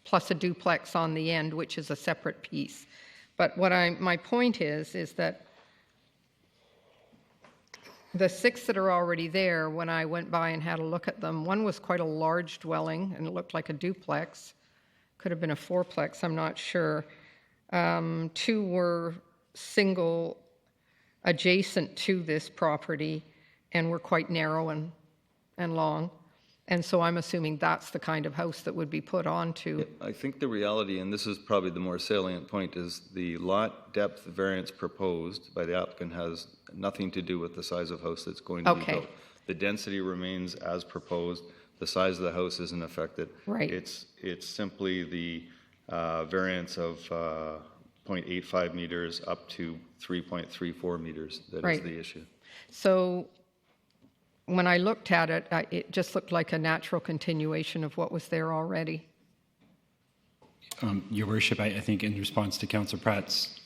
plus a duplex on the end, which is a separate piece. But what my point is that the 6 that are already there, when I went by and had a look at them, one was quite a large dwelling, and it looked like a duplex. Could have been a 4-plex, I'm not sure. 2 were single adjacent to this property and were quite narrow and long. And so I'm assuming that's the kind of house that would be put onto. I think the reality, and this is probably the more salient point, is the lot depth variance proposed by the applicant has nothing to do with the size of house that's going to be built. The density remains as proposed. The size of the house isn't affected. Right. It's simply the variance of 0.85 meters up to 3.34 meters that is the issue. So when I looked at it, it just looked like a natural continuation of what was there already. Your Worship, I think in response to Councillor Pratt's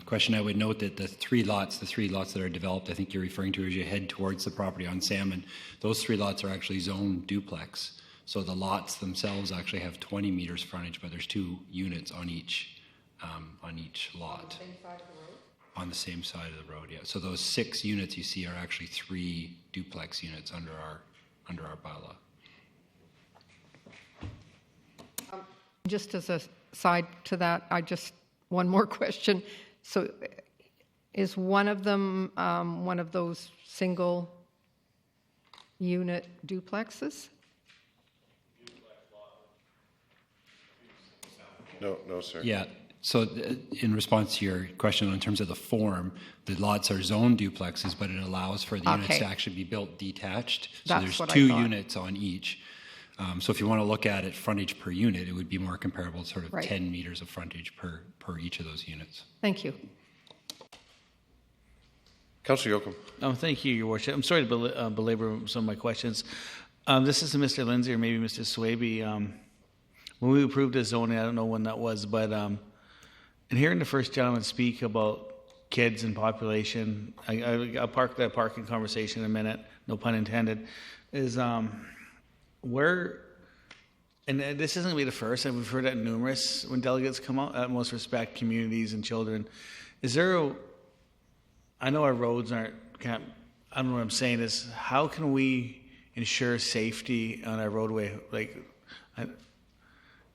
question, I would note that the three lots that are developed, I think you're referring to as you head towards the property on Salmon, those 3 lots are actually zoned duplex. So the lots themselves actually have 20 meters frontage, but there's 2 units on each lot. On the same side of the road, yeah. So those 6 units you see are actually 3 duplex units under our bylaw. Just as a side to that, one more question. So is one of them one of those single unit duplexes? No, sir. Yeah. So in response to your question in terms of the form, the lots are zoned duplexes, but it allows for the units to actually be built detached. So there's 2 units on each. So if you want to look at it frontage per unit, it would be more comparable to sort of 10 meters of frontage per each of those units. Thank you. Councillor Yocum. Thank you, Your Worship. I'm sorry to belabor some of my questions. This is to Mr. Lindsay or maybe Mr. Swaby. When we approved the zoning, I don't know when that was, but and hearing the first gentleman speak about kids and population, I'll park that parking conversation in a minute, no pun intended, is where, and this isn't going to be the first, and we've heard that numerous when delegates come out, utmost respect communities and children. Is there I know our roads I don't know what I'm saying is, how can we ensure safety on our roadway?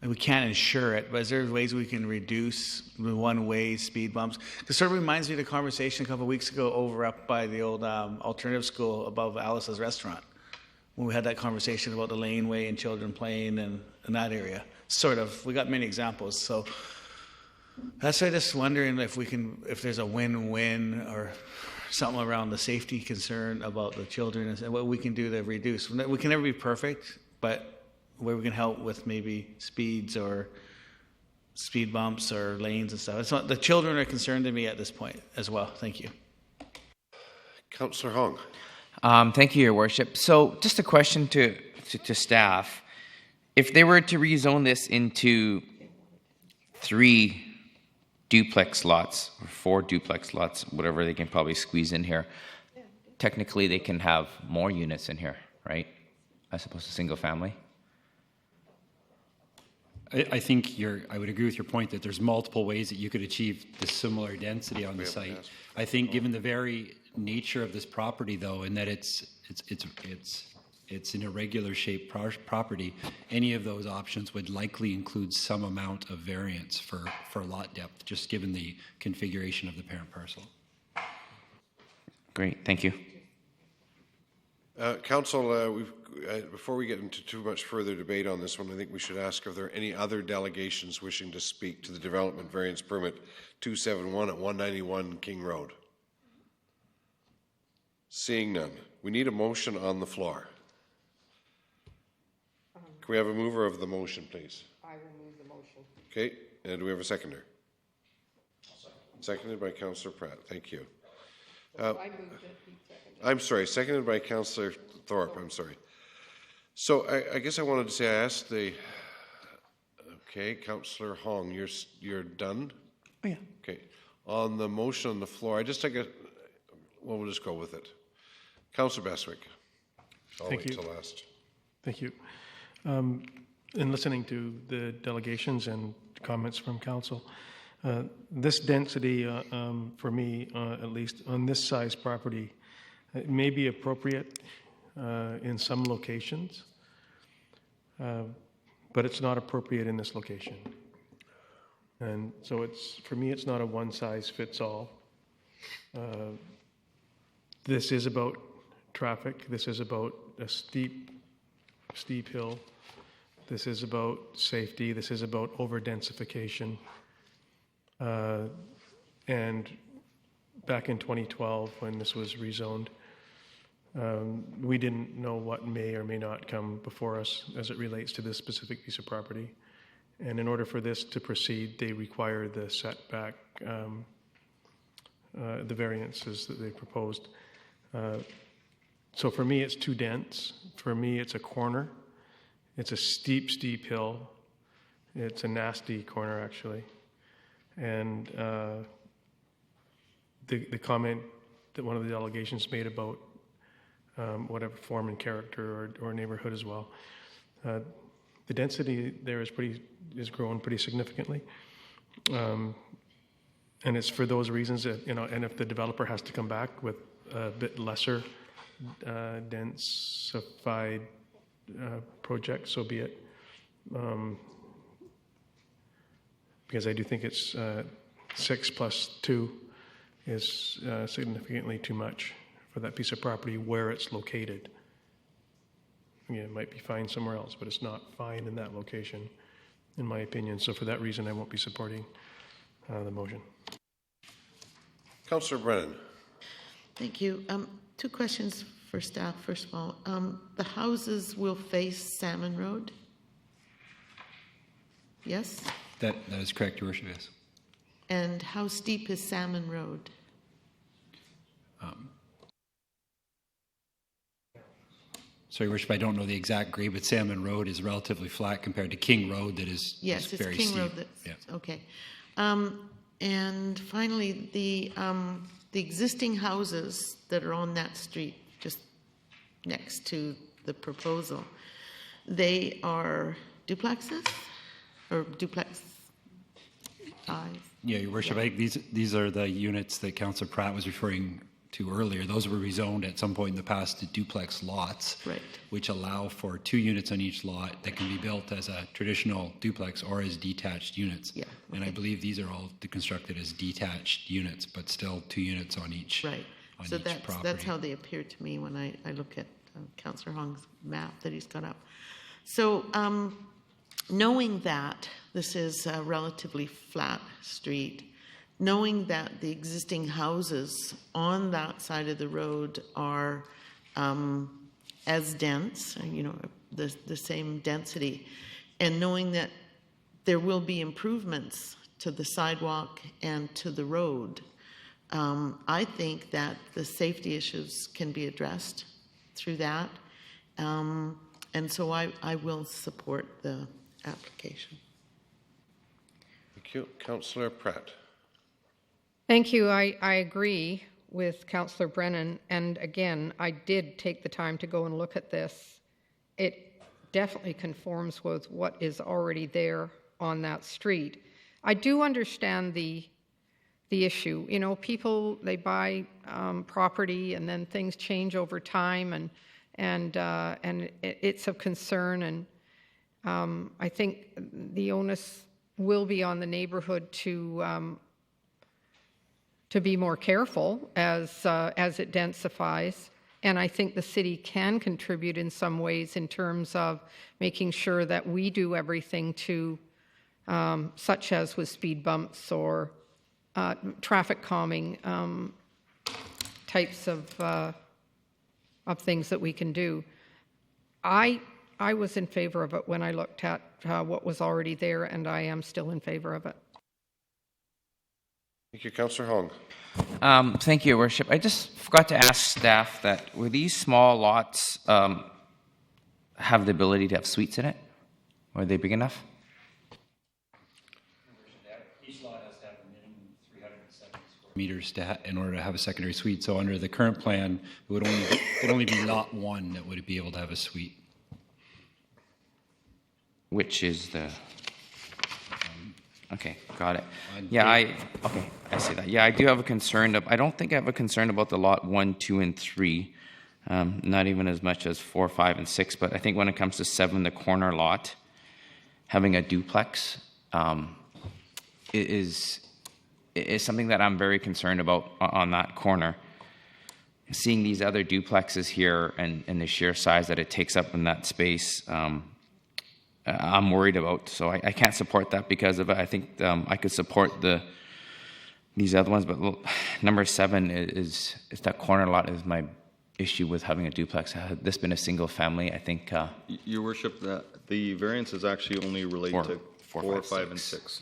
We can't ensure it, but is there ways we can reduce the one-way speed bumps? Because sort of reminds me of the conversation a couple of weeks ago over up by the old alternative school above Alice's restaurant, when we had that conversation about the laneway and children playing and in that area. We got many examples. So that's why I'm just wondering if there's a win-win or something around the safety concern about the children and what we can do to reduce. We can never be perfect, but where we can help with maybe speeds or speed bumps or lanes and stuff. The children are concerned to me at this point as well. Thank you. Councillor Hong. Thank you, Your Worship. So just a question to staff. If they were to rezone this into 3 duplex lots or 4 duplex lots, whatever they can probably squeeze in here, technically they can have more units in here, right? As opposed to single family? I think I would agree with your point that there's multiple ways that you could achieve the similar density on the site. I think given the very nature of this property, though, and that it's an irregular shaped property, any of those options would likely include some amount of variance for lot depth, just given the configuration of the parent parcel. Great, thank you. Council, before we get into too much further debate on this one, I think we should ask if there are any other delegations wishing to speak to the development variance permit 271 at 191 King Road. Seeing none, we need a motion on the floor. Can we have a mover of the motion, please? I will move the motion. Okay, and do we have a seconder? Seconded by Councillor Pratt. Thank you. I moved it. I'm sorry, seconded by Councillor Thorpe. I'm sorry. So I guess I wanted to say I asked Councillor Hong, you're done? Oh, yeah. Okay. On the motion on the floor, we'll just go with it. Councillor Beswick. Thank you. Last. Thank you. In listening to the delegations and comments from council, this density, for me, at least on this size property, it may be appropriate in some locations, but it's not appropriate in this location. And so for me, it's not a one-size-fits-all. This is about traffic. This is about a steep steep hill. This is about safety. This is about over-densification. And back in 2012, when this was rezoned, we didn't know what may or may not come before us as it relates to this specific piece of property. And in order for this to proceed, they require the setback, the variances that they proposed. So for me, it's too dense. For me, it's a corner. It's a steep, steep hill. It's a nasty corner, actually. And the comment that one of the delegations made about whatever form and character or neighborhood as well, the density there is growing pretty significantly. And it's for those reasons that, and if the developer has to come back with a bit lesser densified project, so be it. Because I do think it's 6 plus 2 is significantly too much for that piece of property where it's located. Yeah, it might be fine somewhere else, but it's not fine in that location, in my opinion. So for that reason, I won't be supporting the motion. Councillor Brennan. Thank you. 2 questions for staff. First of all, the houses will face Salmon Road? Yes? That is correct, Your Worship, yes. And how steep is Salmon Road? Sorry, Your Worship, I don't know the exact grade, but Salmon Road is relatively flat compared to King Road that is yes, it's very King steep. Road. That's, yeah. Okay. And finally, the existing houses that are on that street, just next to the proposal, they are duplexes or duplex size? Yeah, Your Worship, Yeah. I think these are the units that Councillor Pratt was referring to earlier. Those were rezoned at some point in the past to duplex lots, right, which allow for 2 units on each lot that can be built as a traditional duplex or as detached units. Yeah, okay. And I believe these are all constructed as detached units, but still 2 units on each. Right. On So each property. that's how they appear to me when I look at Councillor Hong's map that he's got up. So knowing that this is a relatively flat street, knowing that the existing houses on that side of the road are as dense, the same density, and knowing that there will be improvements to the sidewalk and to the road, I think that the safety issues can be addressed through that. And so I will support the application. Thank you. Councillor Pratt. Thank you. I agree with Councillor Brennan. And again, I did take the time to go and look at this. It definitely conforms with what is already there on that street. I do understand the issue. People, they buy property and then things change over time, and it's of concern. And I think the onus will be on the neighborhood to be more careful as it densifies. And I think the city can contribute in some ways in terms of making sure that we do everything to, such as with speed bumps or traffic calming types of things that we can do. I was in favor of it when I looked at what was already there, and I am still in favor of it. Thank you. Councillor Hong. Thank you, Your Worship. I just forgot to ask staff that were these small lots have the ability to have suites in it? Are they big enough? Each lot has to have a minimum 370 square meters in order to have a secondary suite. So under the current plan, it would only be lot 1 that would be able to have a suite. Which is the... Okay, got it. I see that. Yeah, I do have a concern. I don't think I have a concern about the lot 1, 2, and 3. Not even as much as 4, 5, and 6. But I think when it comes to 7, the corner lot, having a duplex is something that I'm very concerned about on that corner. seeing these other duplexes here and the sheer size that it takes up in that space, I'm worried about. So I can't support that because of it. I think I could support these other ones, but number 7 is that corner lot is my issue with having a duplex. Had this been a single family, I think... Your Worship, the variances actually only relate to 4, 5, and 6.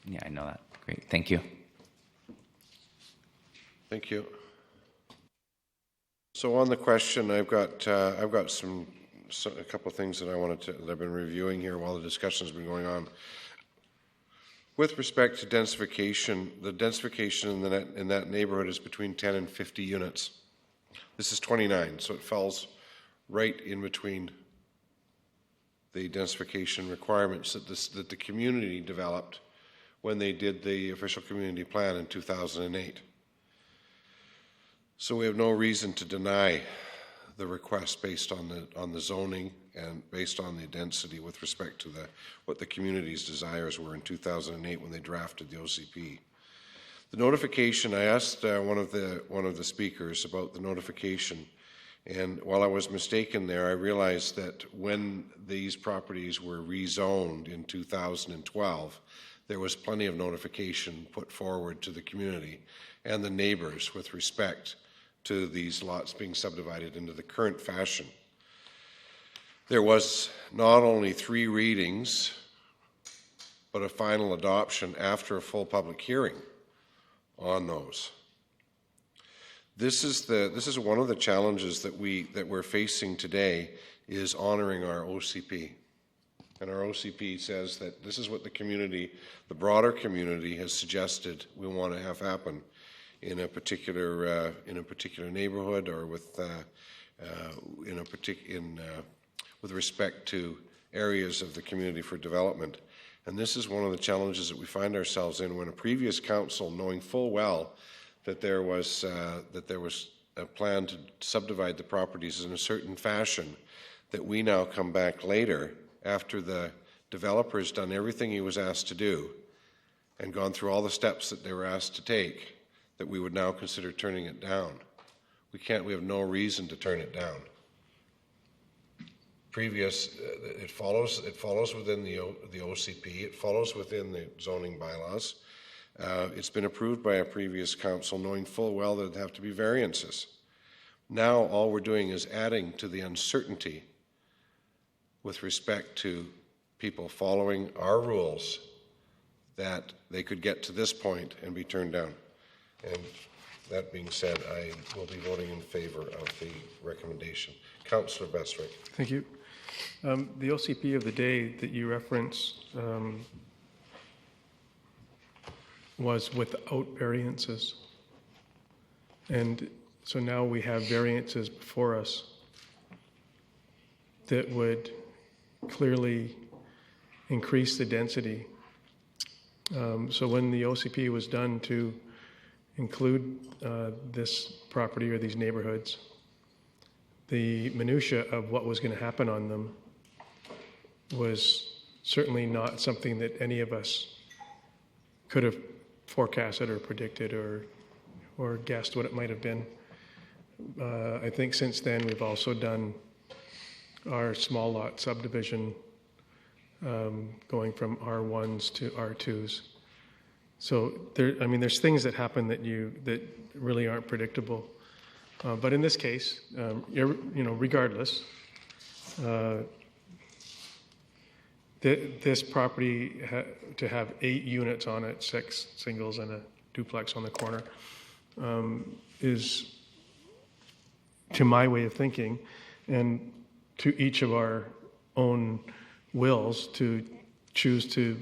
Yeah, I know that. Great, thank you. Thank you. So on the question, I've got a couple of things that that I've been reviewing here while the discussion's been going on. With respect to densification, the densification in that neighborhood is between 10 and 50 units. This is 29, so it falls right in between the densification requirements that the community developed when they did the official community plan in 2008. So we have no reason to deny the request based on the zoning and based on the density with respect to what the community's desires were in 2008 when they drafted the OCP. The notification, I asked one of the speakers about the notification, and while I was mistaken there, I realized that when these properties were rezoned in 2012, there was plenty of notification put forward to the community and the neighbors with respect to these lots being subdivided into the current fashion. There was not only 3 readings, but a final adoption after a full public hearing on those. This is one of the challenges that we're facing today, is honoring our OCP. And our OCP says that this is what the broader community has suggested we want to have happen in a particular neighborhood, or with respect to areas of the community for development. And this is one of the challenges that we find ourselves in when a previous council, knowing full well that there was a plan to subdivide the properties in a certain fashion, that we now come back later after the developer has done everything he was asked to do and gone through all the steps that they were asked to take, that we would now consider turning it down. We have no reason to turn it down. It follows within the OCP, it follows within the zoning bylaws. It's been approved by a previous council, knowing full well that there'd have to be variances. Now all we're doing is adding to the uncertainty with respect to people following our rules, that they could get to this point and be turned down. And that being said, I will be voting in favor of the recommendation. Councillor Bestwick. Thank you. The OCP of the day that you referenced was without variances. And so now we have variances before us that would clearly increase the density. So when the OCP was done to include this property or these neighborhoods, the minutia of what was going to happen on them was certainly not something that any of us could have forecasted or predicted or guessed what it might have been. I think since then we've also done our small lot subdivision, going from R1s to R2s. So there's things that happen that really aren't predictable. But in this case, regardless, this property to have 8 units on it, 6 singles and a duplex on the corner, is, to my way of thinking, and to each of our own wills, to choose to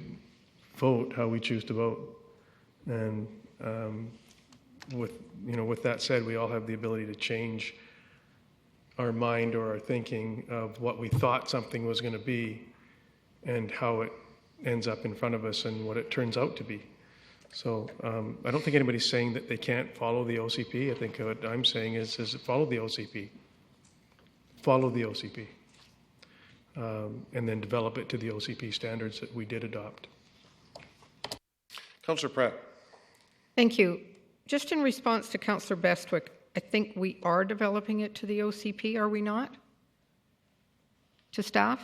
vote how we choose to vote. And with that said, we all have the ability to change our mind or our thinking of what we thought something was going to be and how it ends up in front of us and what it turns out to be. So I don't think anybody's saying that they can't follow the OCP. I think what I'm saying is follow the OCP. Follow the OCP. And then develop it to the OCP standards that we did adopt. Councillor Pratt. Thank you. Just in response to Councillor Bestwick, I think we are developing it to the OCP, are we not? To staff?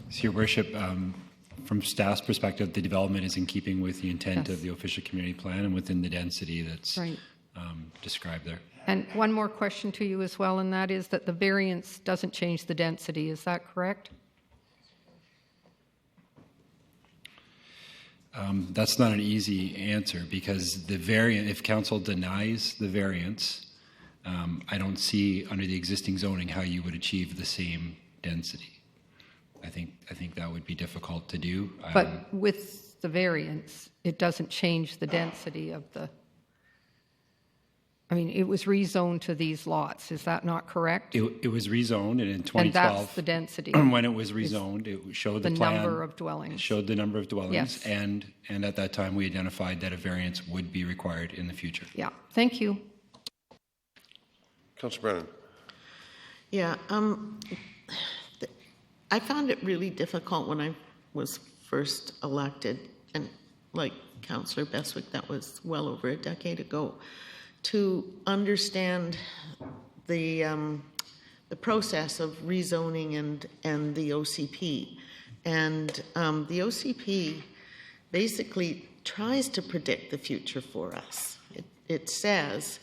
So, Your Worship, from staff's perspective, the development is in keeping with the intent Yes. of the official community plan and within the density that's Right. described there. And one more question to you as well, and that is that the variance doesn't change the density. Is that correct? That's not an easy answer because the variant, if council denies the variance, I don't see under the existing zoning how you would achieve the same density. I think that would be difficult to do. But with the variance, it doesn't change the density of the, I mean, it was rezoned to these lots. Is that not correct? It was rezoned, and in And 2012, that's the density. when it was rezoned, it showed the The plan. number of dwellings. It showed the number of dwellings, Yes. and at that time we identified that a variance would be required in the future. Yeah, thank you. Councillor Brennan. Yeah, I found it really difficult when I was first elected, and like Councillor Beswick, that was well over a decade ago, to understand the process of rezoning and the OCP. And the OCP basically tries to predict the future for us. It says,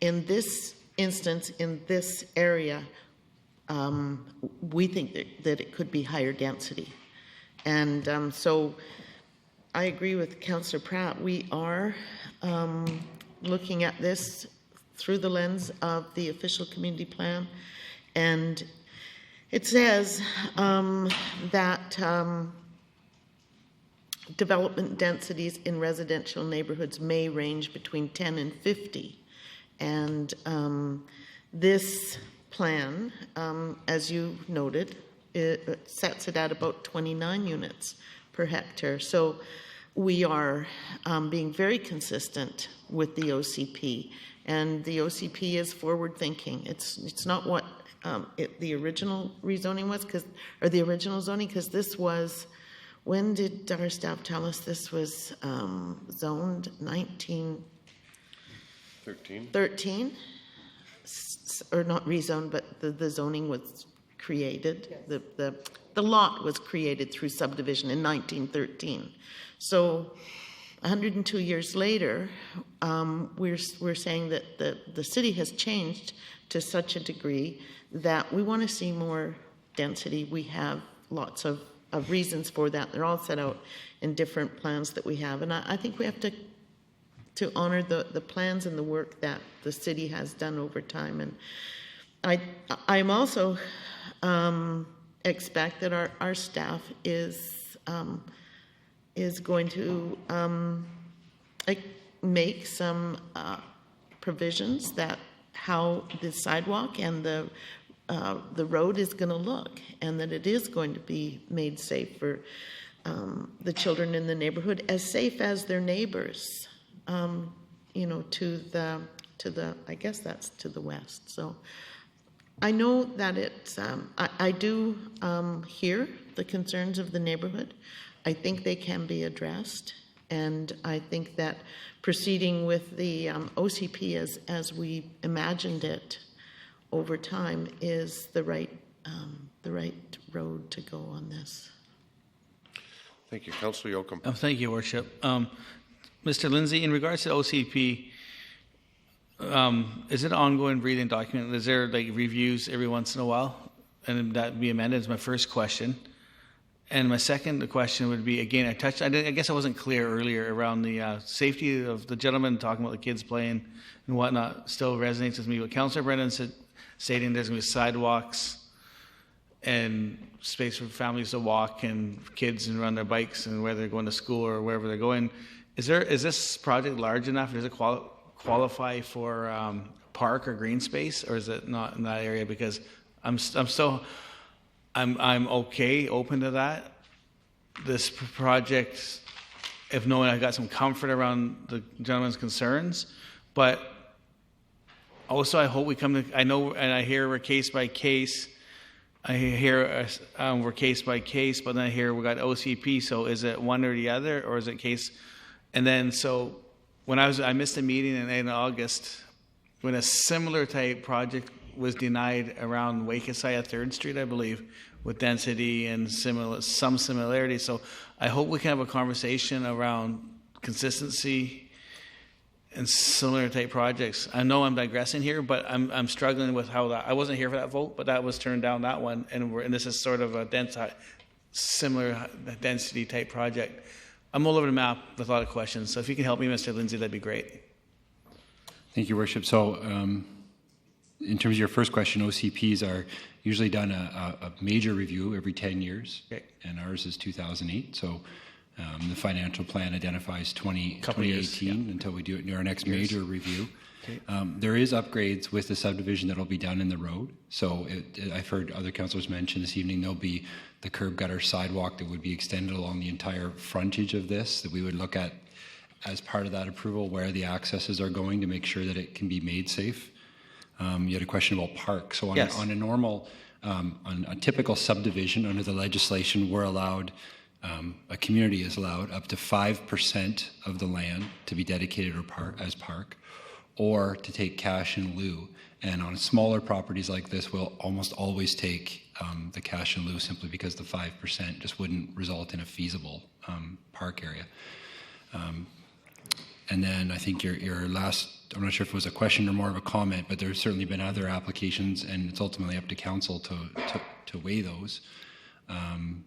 in this instance, in this area, we think that it could be higher density. And so I agree with Councillor Pratt. We are looking at this through the lens of the official community plan. And it says that development densities in residential neighborhoods may range between 10 and 50. And this plan, as you noted, it sets it at about 29 units per hectare. So we are being very consistent with the OCP, and the OCP is forward-thinking. It's not what the original rezoning was, or the original zoning, because this was, when did our staff tell us this was zoned? 1913? Or not rezoned, but the zoning was created. Yes. The lot was created through subdivision in 1913. So 102 years later, we're saying that the city has changed to such a degree that we want to see more density. We have lots of reasons for that. They're all set out in different plans that we have. And I think we have to honor the plans and the work that the city has done over time. And I'm also expect that our staff is going to make some provisions that how the sidewalk and the road is going to look, and that it is going to be made safe for the children in the neighborhood, as safe as their neighbors. To the I guess that's to the west. So I know that it's I do hear the concerns of the neighborhood. I think they can be addressed, and I think that proceeding with the OCP as we imagined it over time is the right road to go on this. Thank you. Councillor Yoakum. Thank you, Worship. Mr. Lindsay, in regards to OCP, is it an ongoing breathing document? Is there reviews every once in a while, and that be amended? Is my first question. And my second question would be, again, I guess I wasn't clear earlier around the safety of the gentleman talking about the kids playing and whatnot. Still resonates with me. What Councillor Brennan said, stating there's going to be sidewalks and space for families to walk and kids and run their bikes and whether they're going to school or wherever they're going. Is this project large enough? Does it qualify for park or green space, or is it not in that area? Because I'm okay, open to that. This project, if knowing I got some comfort around the gentleman's concerns, but also I hope we come to. I know, and I hear we're case by case. I hear we're case by case, but then I hear we got OCP. So is it one or the other, or is it case? And then, so when I missed a meeting in August when a similar type project was denied around Wakeside 3rd Street, I believe, with density and some similarity. So I hope we can have a conversation around consistency and similar type projects. I know I'm digressing here, but I'm struggling with how that. I wasn't here for that vote, but that was turned down, that one, and this is sort of a similar density type project. I'm all over the map with a lot of questions. So if you can help me, Mr. Lindsay, that'd be great. Thank you, Worship. So in terms of your first question, OCPs are usually done a major review every 10 years, okay. And ours is 2008. So the financial plan identifies 2018 until we do it in our next major review. Okay. There is upgrades with the subdivision that will be done in the road. So I've heard other councillors mention this evening there'll be the curb gutter sidewalk that would be extended along the entire frontage of this, that we would look at as part of that approval where the accesses are going to make sure that it can be made safe. You had a question about parks. So on a normal, on a typical subdivision under the legislation, we're allowed, a community is allowed up to 5% of the land to be dedicated as park, or to take cash in lieu. And on smaller properties like this, we'll almost always take the cash in lieu simply because the 5% just wouldn't result in a feasible park area. And then I think your last, I'm not sure if it was a question or more of a comment, but there's certainly been other applications, and it's ultimately up to council to weigh those, and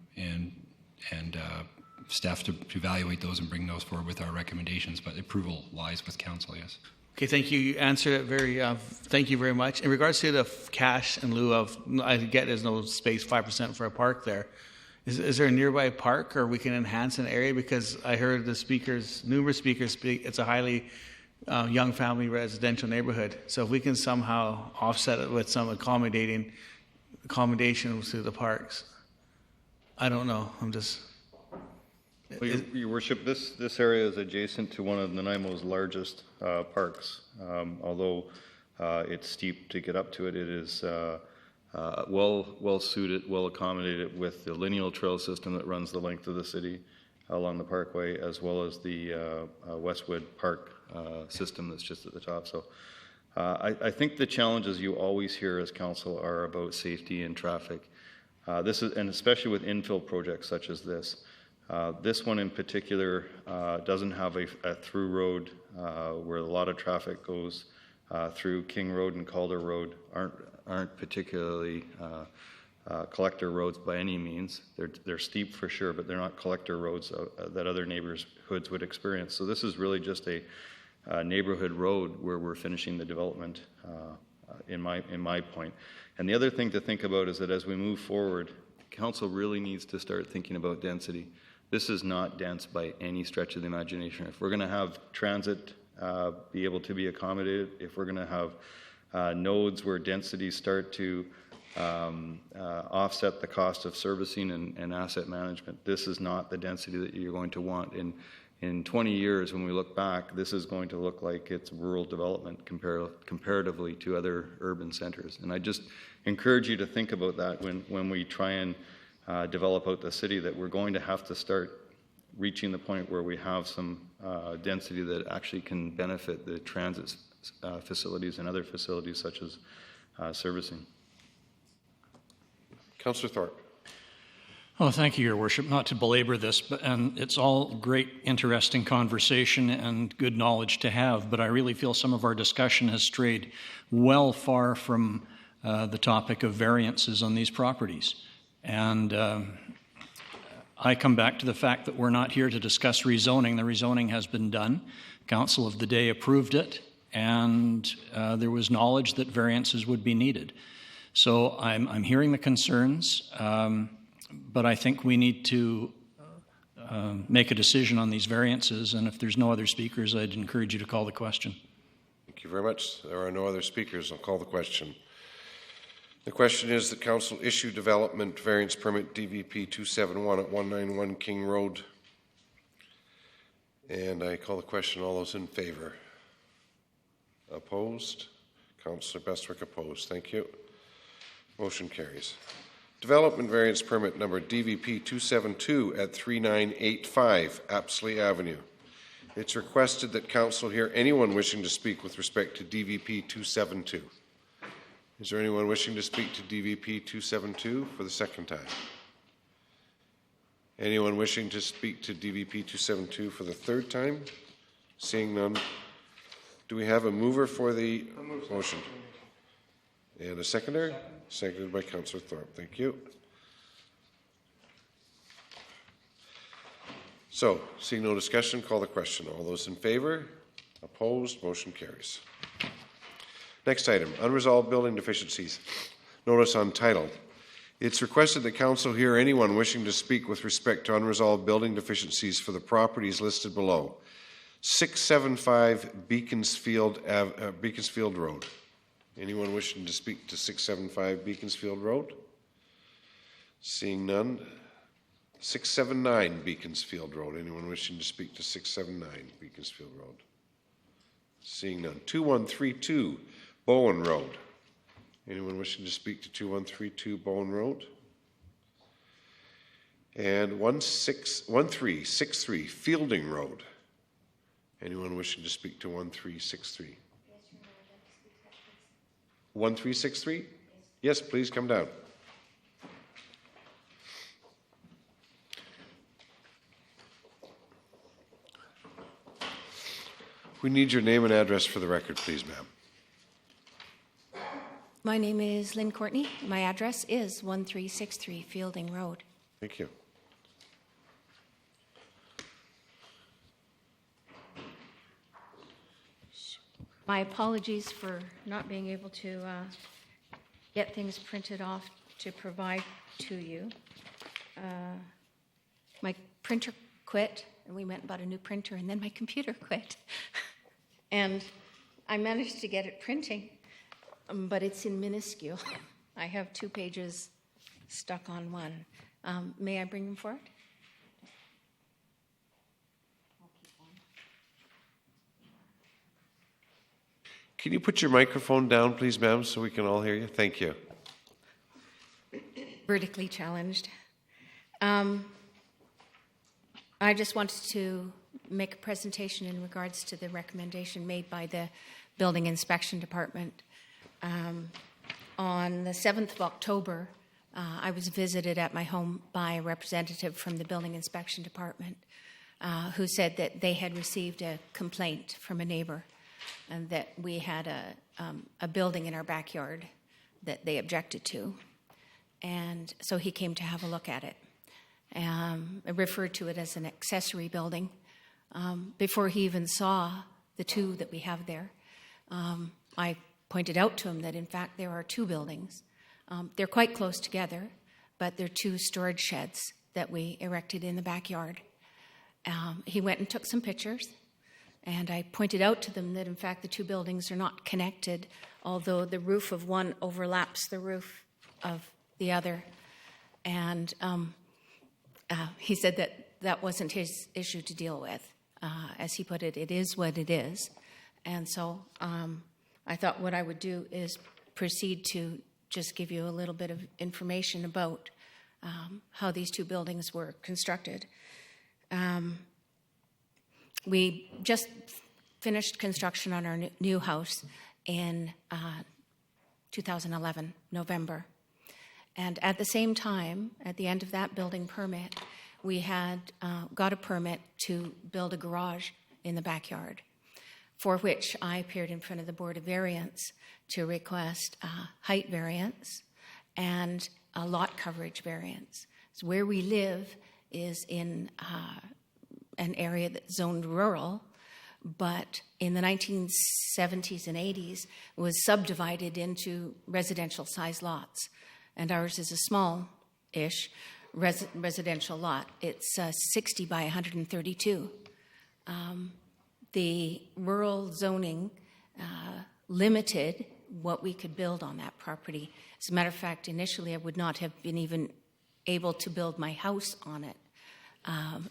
staff to evaluate those and bring those forward with our recommendations. But approval lies with council, yes. Okay, thank you. You answered it very, thank you very much. In regards to the cash in lieu of, I get there's no space, 5% for a park there. Is there a nearby park or we can enhance an area? Because I heard numerous speakers speak, it's a highly young family residential neighborhood. So if we can somehow offset it with some accommodations through the parks. I don't know, I'm just... Well, Your Worship, this area is adjacent to one of Nanaimo's largest parks. Although it's steep to get up to it, it is well suited, well accommodated with the lineal trail system that runs the length of the city along the parkway, as well as the Westwood Park system that's just at the top. So I think the challenges you always hear as council are about safety and traffic. And especially with infill projects such as this. This one in particular doesn't have a through road where a lot of traffic goes through. King Road and Calder Road aren't particularly collector roads by any means. They're steep for sure, but they're not collector roads that other neighborhoods would experience. So this is really just a neighborhood road where we're finishing the development in my point. And the other thing to think about is that as we move forward, council really needs to start thinking about density. This is not dense by any stretch of the imagination. If we're going to have transit be able to be accommodated, if we're going to have nodes where densities start to offset the cost of servicing and asset management, this is not the density that you're going to want. In 20 years, when we look back, this is going to look like it's rural development comparatively to other urban centers. And I just encourage you to think about that when we try and develop out the city, that we're going to have to start reaching the point where we have some density that actually can benefit the transit facilities and other facilities such as servicing. Councillor Thorpe. Oh, thank you, Your Worship. Not to belabor this, and it's all great, interesting conversation and good knowledge to have, but I really feel some of our discussion has strayed well far from the topic of variances on these properties. And I come back to the fact that we're not here to discuss rezoning. The rezoning has been done. Council of the day approved it, and there was knowledge that variances would be needed. So I'm hearing the concerns, but I think we need to make a decision on these variances, and if there's no other speakers, I'd encourage you to call the question. Thank you very much. There are no other speakers. I'll call the question. The question is that council issue development variance permit DVP 271 at 191 King Road. And I call the question. All those in favor? Opposed? Councillor Bestwick opposed. Thank you. Motion carries. Development variance permit number DVP 272 at 3985 Apsley Avenue. It's requested that council hear anyone wishing to speak with respect to DVP 272. Is there anyone wishing to speak to DVP 272 for the second time? Anyone wishing to speak to DVP 272 for the third time? Seeing none. Do we have a mover for the motion? And a seconder? Seconded by Councillor Thorpe. Thank you. So, seeing no discussion, call the question. All those in favor? Opposed? Motion carries. Next item, unresolved building deficiencies. Notice untitled. It's requested that council hear anyone wishing to speak with respect to unresolved building deficiencies for the properties listed below. 675 Beaconsfield Road. Anyone wishing to speak to 675 Beaconsfield Road? Seeing none. 679 Beaconsfield Road. Anyone wishing to speak to 679 Beaconsfield Road? Seeing none. 2132 Bowen Road. Anyone wishing to speak to 2132 Bowen Road? And 1363 Fielding Road. Anyone wishing to speak to 1363? 1363? Yes, please come down. We need your name and address for the record, please, ma'am. My name is Lynn Courtney. My address is 1363 Fielding Road. Thank you. My apologies for not being able to get things printed off to provide to you. My printer quit, and we went and bought a new printer, and then my computer quit. And I managed to get it printing, but it's in minuscule. I have 2 pages stuck on one. May I bring them forward? Can you put your microphone down, please, ma'am, so we can all hear you? Thank you. Vertically challenged. I just wanted to make a presentation in regards to the recommendation made by the Building Inspection Department. On the 7th of October, I was visited at my home by a representative from the Building Inspection Department who said that they had received a complaint from a neighbor and that we had a building in our backyard that they objected to. And so he came to have a look at it. I referred to it as an accessory building. Before he even saw the 2 that we have there, I pointed out to him that, in fact, there are 2 buildings. They're quite close together, but they're 2 storage sheds that we erected in the backyard. He went and took some pictures, and I pointed out to them that, in fact, the 2 buildings are not connected, although the roof of one overlaps the roof of the other. And he said that that wasn't his issue to deal with. As he put it, it is what it is. And so I thought what I would do is proceed to just give you a little bit of information about how these 2 buildings were constructed. We just finished construction on our new house in 2011, November. And at the same time, at the end of that building permit, we had got a permit to build a garage in the backyard, for which I appeared in front of the Board of Variance to request height variance and a lot coverage variance. So where we live is in an area that's zoned rural, but in the 1970s and 80s was subdivided into residential-sized lots. And ours is a small-ish residential lot. It's 60 by 132. The rural zoning limited what we could build on that property. As a matter of fact, initially I would not have been even able to build my house on it,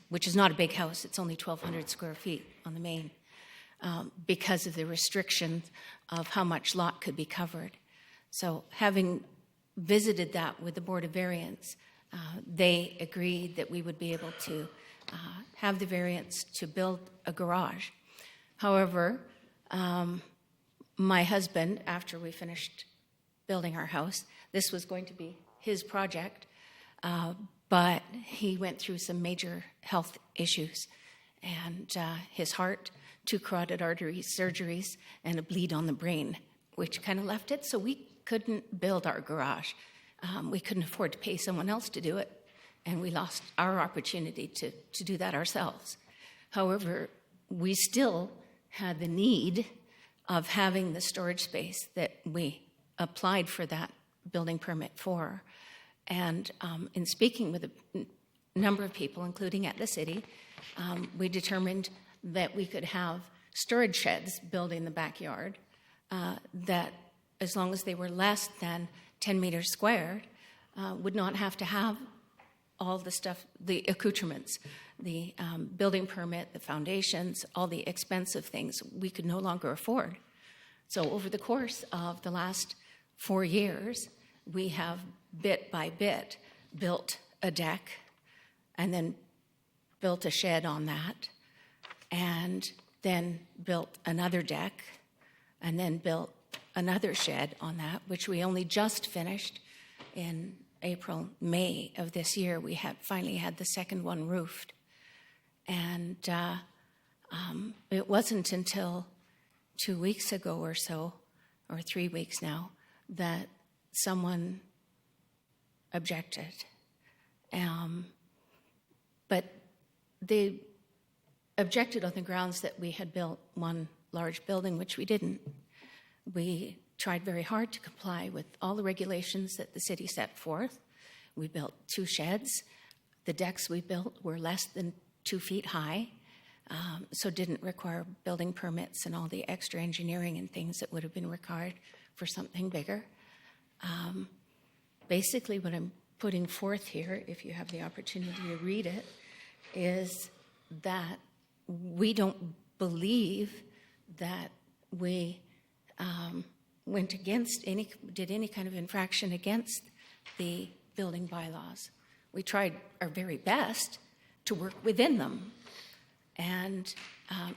which is not a big house. It's only 1,200 square feet on the main, because of the restriction of how much lot could be covered. So having visited that with the Board of Variance, they agreed that we would be able to have the variance to build a garage. However, my husband, after we finished building our house, this was going to be his project, but he went through some major health issues, and his heart, 2 carotid artery surgeries, and a bleed on the brain, which kind of left it so we couldn't build our garage. We couldn't afford to pay someone else to do it, and we lost our opportunity to do that ourselves. However, we still had the need of having the storage space that we applied for that building permit for. And in speaking with a number of people, including at the city, we determined that we could have storage sheds built in the backyard that, as long as they were less than 10 meters squared, would not have to have all the stuff, the accoutrements, the building permit, the foundations, all the expensive things we could no longer afford. So over the course of the last 4 years, we have bit by bit built a deck and then built a shed on that, and then built another deck, and then built another shed on that, which we only just finished in April, May of this year. We had finally had the second one roofed. And it wasn't until 2 weeks ago or so, or 3 weeks now, that someone objected. But they objected on the grounds that we had built one large building, which we didn't. We tried very hard to comply with all the regulations that the city set forth. We built 2 sheds. The decks we built were less than 2 feet high, so didn't require building permits and all the extra engineering and things that would have been required for something bigger. Basically, what I'm putting forth here, if you have the opportunity to read it, is that we don't believe that we went against did any kind of infraction against the building bylaws. We tried our very best to work within them, and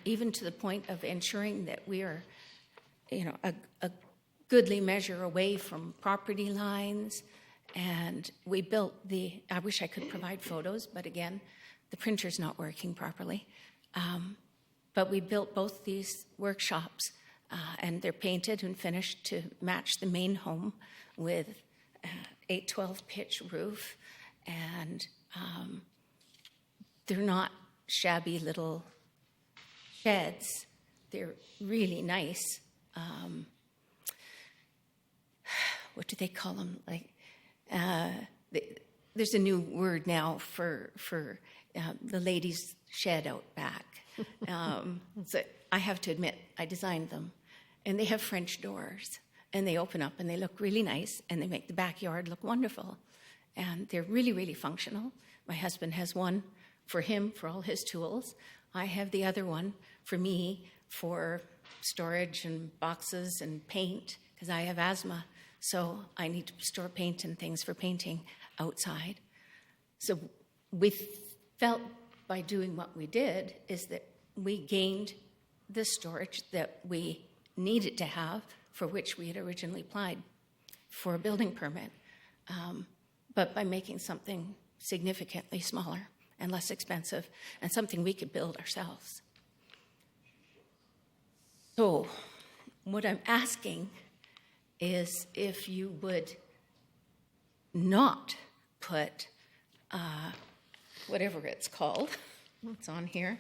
even to the point of ensuring that we are, a goodly measure away from property lines. And we built I wish I could provide photos, but again, the printer's not working properly. But we built both these workshops, and they're painted and finished to match the main home with 812 pitch roof, and they're not shabby little sheds. They're really nice. What do they call them? There's a new word now for the ladies' shed out back. So I have to admit, I designed them, and they have French doors, and they open up, and they look really nice, and they make the backyard look wonderful, and they're really, really functional. My husband has one for him for all his tools. I have the other one for me for storage and boxes and paint, because I have asthma, so I need to store paint and things for painting outside. So we felt by doing what we did is that we gained the storage that we needed to have, for which we had originally applied for a building permit, but by making something significantly smaller and less expensive, and something we could build ourselves. So what I'm asking is if you would not put whatever it's called, what's on here,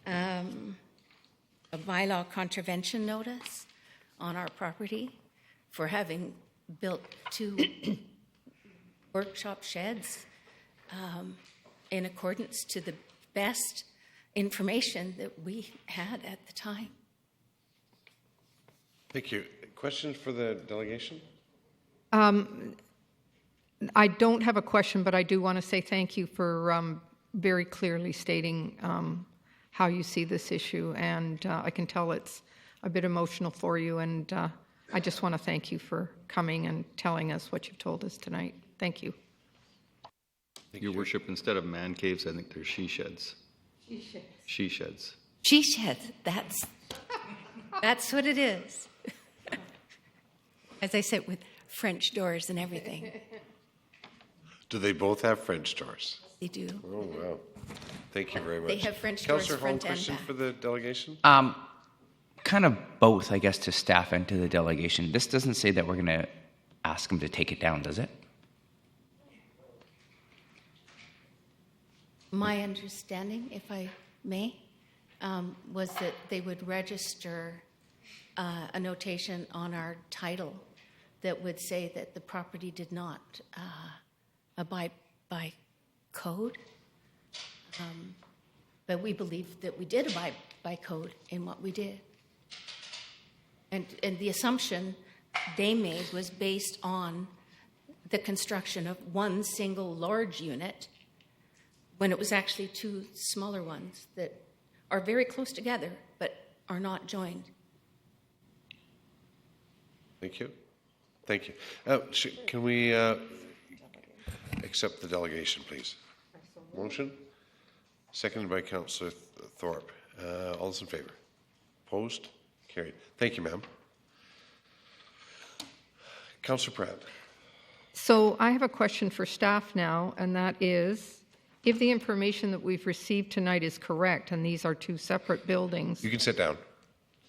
a bylaw contravention notice on our property for having built 2 workshop sheds in accordance to the best information that we had at the time. Thank you. Question for the delegation? I don't have a question, but I do want to say thank you for very clearly stating how you see this issue, and I can tell it's a bit emotional for you, and I just want to thank you for coming and telling us what you've told us tonight. Thank you. Your worship, instead of man caves, I think they're she sheds. She sheds. She sheds. That's what it is. As I said, with French doors and everything. Do they both have French doors? They do. Oh, wow. Thank you very much. They have French doors Councillor front and Holmquist back. for the delegation? Kind of both, I guess, to staff and to the delegation. This doesn't say that we're going to ask them to take it down, does it? My understanding, if I may, was that they would register a notation on our title that would say that the property did not abide by code. But we believe that we did abide by code in what we did. And the assumption they made was based on the construction of one single large unit when it was actually two smaller ones that are very close together but are not joined. Thank you. Thank you. Can we accept the delegation, please? Motion? Seconded by Councillor Thorpe. All those in favor? Opposed? Carried. Thank you, ma'am. Councillor Pratt. So I have a question for staff now, and that is, if the information that we've received tonight is correct, and these are two separate buildings You can sit down.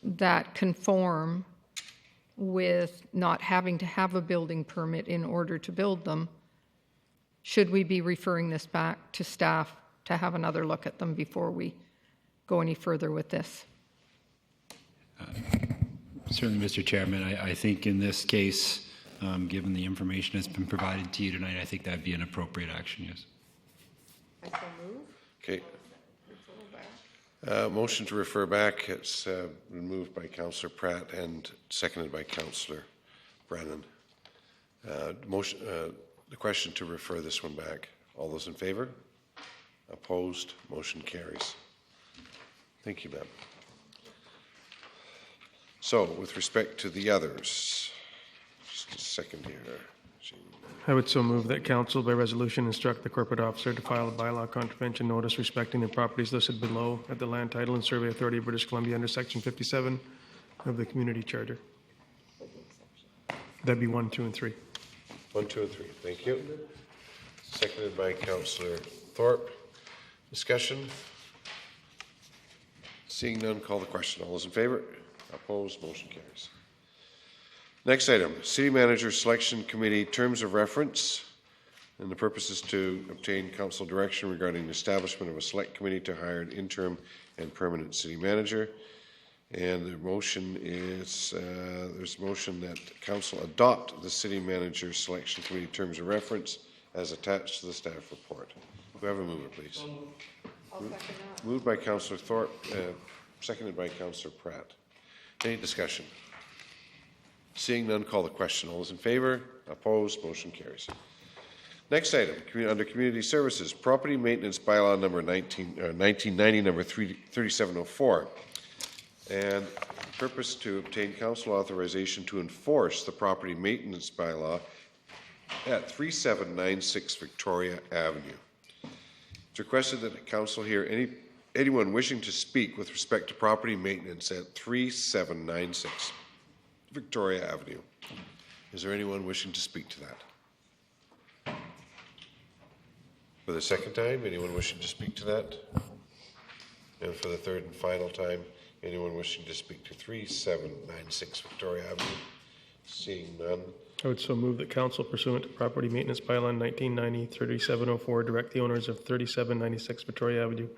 that conform with not having to have a building permit in order to build them, should we be referring this back to staff to have another look at them before we go any further with this? Certainly, Mr. Chairman, I think in this case, given the information that's been provided to you tonight, I think that'd be an appropriate action, yes. Okay. Motion to refer back. It's been moved by Councillor Pratt and seconded by Councillor Brennan. The question to refer this one back. All those in favor? Opposed? Motion carries. Thank you, ma'am. So, with respect to the others, just a second here. I would so move that council by resolution instruct the corporate officer to file a bylaw contravention notice respecting the properties listed below at the Land Title and Survey Authority of British Columbia under Section 57 of the Community Charter. That'd be 1, 2, and 3. 1, 2, and 3. Thank you. Seconded by Councillor Thorpe. Discussion? Seeing none, call the question. All those in favor? Opposed? Motion carries. Next item, City Manager Selection Committee Terms of Reference. And the purpose is to obtain council direction regarding the establishment of a select committee to hire an interim and permanent city manager. And the motion is, there's a motion that council adopt the City Manager Selection Committee Terms of Reference as attached to the staff report. Do we have a mover, please? Moved by Councillor Thorpe, seconded by Councillor Pratt. Any discussion? Seeing none, call the question. All those in favor? Opposed? Motion carries. Next item, under Community Services, Property Maintenance Bylaw number 1990, number 3704. And purpose to obtain council authorization to enforce the Property Maintenance Bylaw at 3796 Victoria Avenue. It's requested that the council hear anyone wishing to speak with respect to property maintenance at 3796 Victoria Avenue. Is there anyone wishing to speak to that? For the second time, anyone wishing to speak to that? And for the third and final time, anyone wishing to speak to 3796 Victoria Avenue? Seeing none. I would so move that council pursuant to Property Maintenance Bylaw 1990-3704 direct the owners of 3796 Victoria Avenue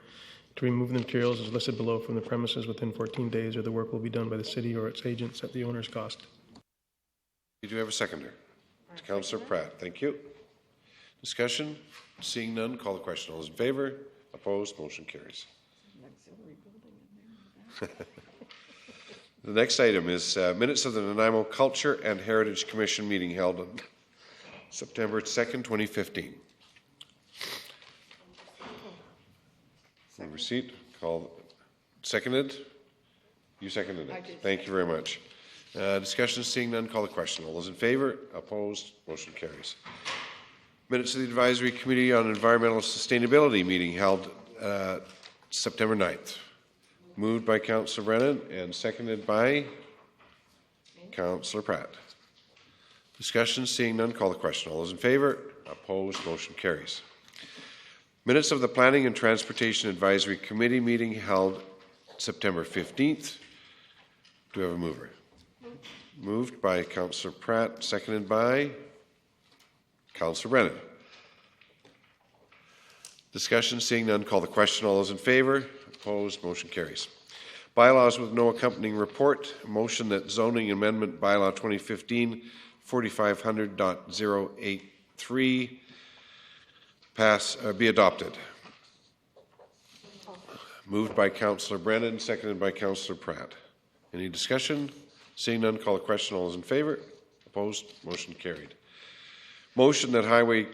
to remove the materials as listed below from the premises within 14 days, or the work will be done by the city or its agents at the owner's cost. You do have a seconder. Councillor Pratt, thank you. Discussion? Seeing none, call the question. All those in favor? Opposed? Motion carries. The next item is minutes of the Nanaimo Culture and Heritage Commission meeting held on September 2nd, 2015. Receipt. Call. Seconded? You seconded it. Thank you very much. Discussion, seeing none, call the question. All those in favor? Opposed? Motion carries. Minutes of the Advisory Committee on Environmental Sustainability meeting held September 9th. Moved by Councillor Brennan and seconded by Councillor Pratt. Discussion, seeing none, call the question. All those in favour? Opposed? Motion carries. Minutes of the Planning and Transportation Advisory Committee meeting held September 15th. Do we have a mover? Moved by Councillor Pratt, seconded by Councillor Brennan. Discussion, seeing none, call the question. All those in favour? Opposed? Motion carries. Bylaws with no accompanying report. Motion that zoning amendment bylaw 2015 4500.083 be adopted. Moved by Councillor Brennan, seconded by Councillor Pratt. Any discussion? Seeing none, call the question. All those in favour? Opposed? Motion carried. Motion that highway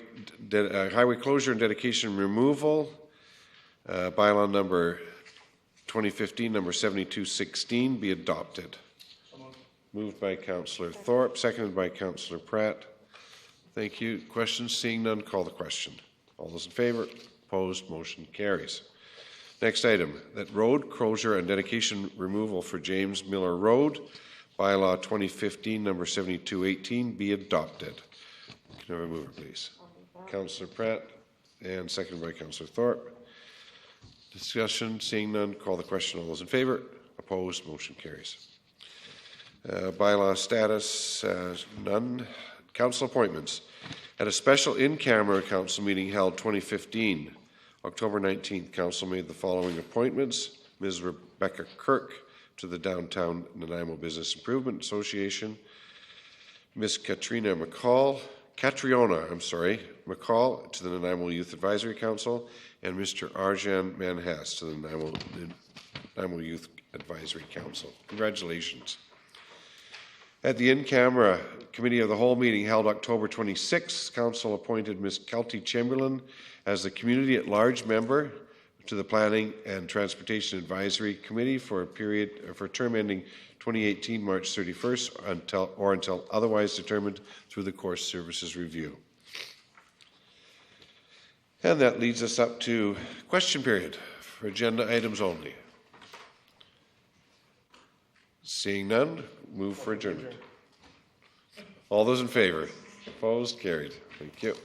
closure and dedication removal, bylaw number 2015, number 7216, be adopted. Moved by Councillor Thorpe, seconded by Councillor Pratt. Thank you. Questions? Seeing none, call the question. All those in favour? Opposed? Motion carries. Next item, that road closure and dedication removal for James Miller Road, bylaw 2015, number 7218, be adopted. Can I have a mover, please? Councillor Pratt, and seconded by Councillor Thorpe. Discussion, seeing none, call the question. All those in favour? Opposed? Motion carries. Bylaw status, none. Council appointments. At a special in-camera council meeting held 2015, October 19th, council made the following appointments. Ms. Rebecca Kirk to the Downtown Nanaimo Business Improvement Association, Ms. Catriona McCall to the Nanaimo Youth Advisory Council, and Mr. Arjan Manhas to the Nanaimo Youth Advisory Council. Congratulations. At the in-camera Committee of the Whole meeting held October 26, Council appointed Ms. Kelty Chamberlain as the Community at Large member to the Planning and Transportation Advisory Committee for a term ending 2018 March 31st until otherwise determined through the course services review. And that leads us up to question period for agenda items only. Seeing none, move for adjournment. All those in favour? Opposed? Carried. Thank you.